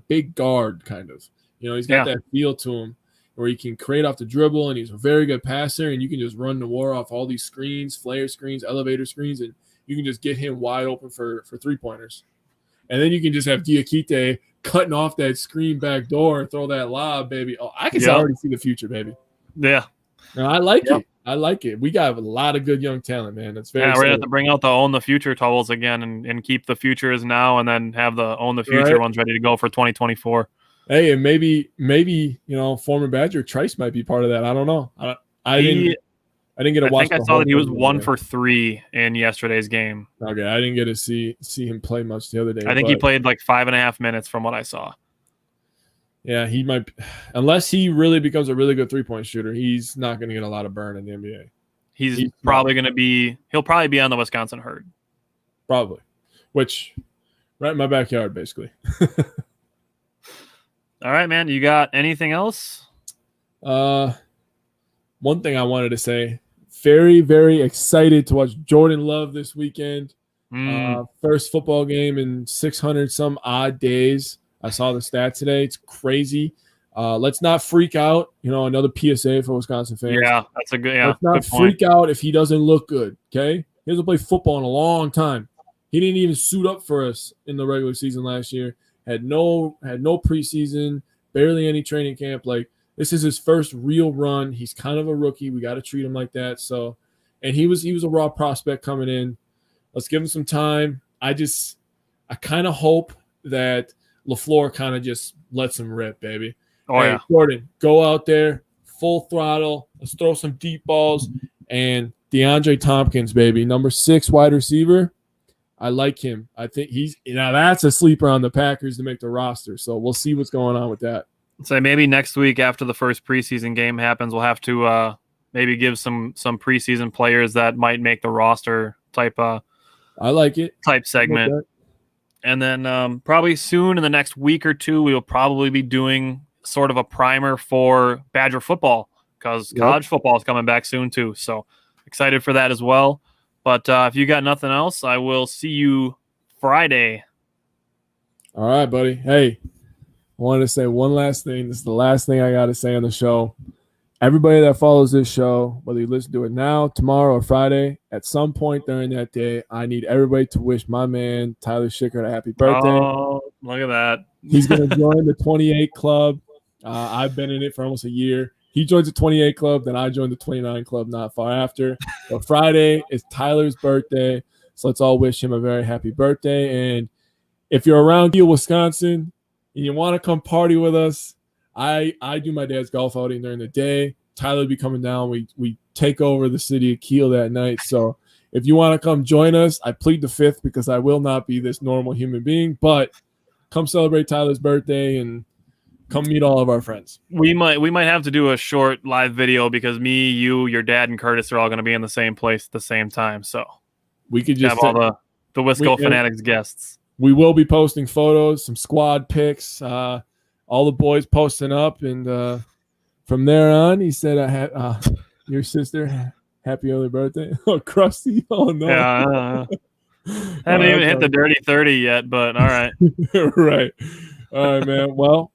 big guard, kind of. He's got that feel to him where he can create off the dribble, and he's a very good passer, and you can just run Nwora off all these screens, flare screens, elevator screens, and you can just get him wide open for three-pointers. And then you can just have Diakite cutting off that screen back door and throw that lob, baby. Oh, I can already see the future, baby. Yeah. No, I like it. I like it. We got a lot of good young talent, man. That's very exciting. We're going to have to bring out the Own the Future towels again and keep the futures now and then have the Own the Future ones ready to go for 2024. Hey, and maybe former Badger Trice might be part of that. I don't know. I didn't get to watch. I think I saw that he was 1 for 3 in yesterday's game. Okay, I didn't get to see him play much the other day. I think he played like 5.5 minutes from what I saw. Yeah, he might, unless he really becomes a really good 3-point shooter, he's not going to get a lot of burn in the NBA. He's probably going to be. He'll probably be on the Wisconsin herd. Probably, which right in my backyard, basically. All right, man. You got anything else? One thing I wanted to say. Very, very excited to watch Jordan Love this weekend. First football game in 600 some odd days. I saw the stats today. It's crazy. Let's not freak out. Another PSA for Wisconsin fans. Yeah, that's a good. Yeah, let's not freak out if he doesn't look good. Okay, he hasn't played football in a long time. He didn't even suit up for us in the regular season last year. Had no preseason, barely any training camp. Like, this is his first real run. He's kind of a rookie. We got to treat him like that. So, and he was a raw prospect coming in. Let's give him some time. I kind of hope that LaFleur kind of just lets him rip, baby. Yeah. Jordan, go out there, full throttle. Let's throw some deep balls. And DeAndre Tompkins, baby, number 6 wide receiver. I like him. I think that's a sleeper on the Packers to make the roster. So we'll see what's going on with that. So maybe next week after the first preseason game happens, we'll have to maybe give some preseason players that might make the roster type. I like it. Type segment. Like, and then probably soon in the next week or two, we will probably be doing sort of a primer for Badger football because college football is coming back soon too. So excited for that as well. But if you got nothing else, I will see you Friday. All right, buddy. Hey, I wanted to say one last thing. This is the last thing I got to say on the show. Everybody that follows this show, whether you listen to it now, tomorrow, or Friday, at some point during that day, I need everybody to wish my man, Tyler Schickert, a happy birthday. Oh, look at that. He's going to join the 28 club. I've been in it for almost a year. He joins the 28 club, then I joined the 29 club not far after. But Friday is Tyler's birthday, so let's all wish him a very happy birthday. And if you're around Kiel, Wisconsin, and you want to come party with us, I do my dad's golf outing during the day. Tyler will be coming down. We take over the city of Kiel that night. So if you want to come join us, I plead the fifth because I will not be this normal human being. But come celebrate Tyler's birthday and come meet all of our friends. We might have to do a short live video because me, you, your dad, and Curtis are all going to be in the same place at the same time. So we could just have all the Wisco Fanatics guests. We will be posting photos, some squad pics, all the boys posting up. And from there on, he said, your sister, happy early birthday. Oh, Krusty. Oh, no. Yeah. I haven't even hit the dirty 30 yet, but all right. Right. All right, man. Well,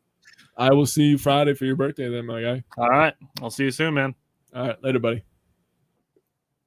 I will see you Friday for your birthday then, my guy. All right. I'll see you soon, man. All right. Later, buddy.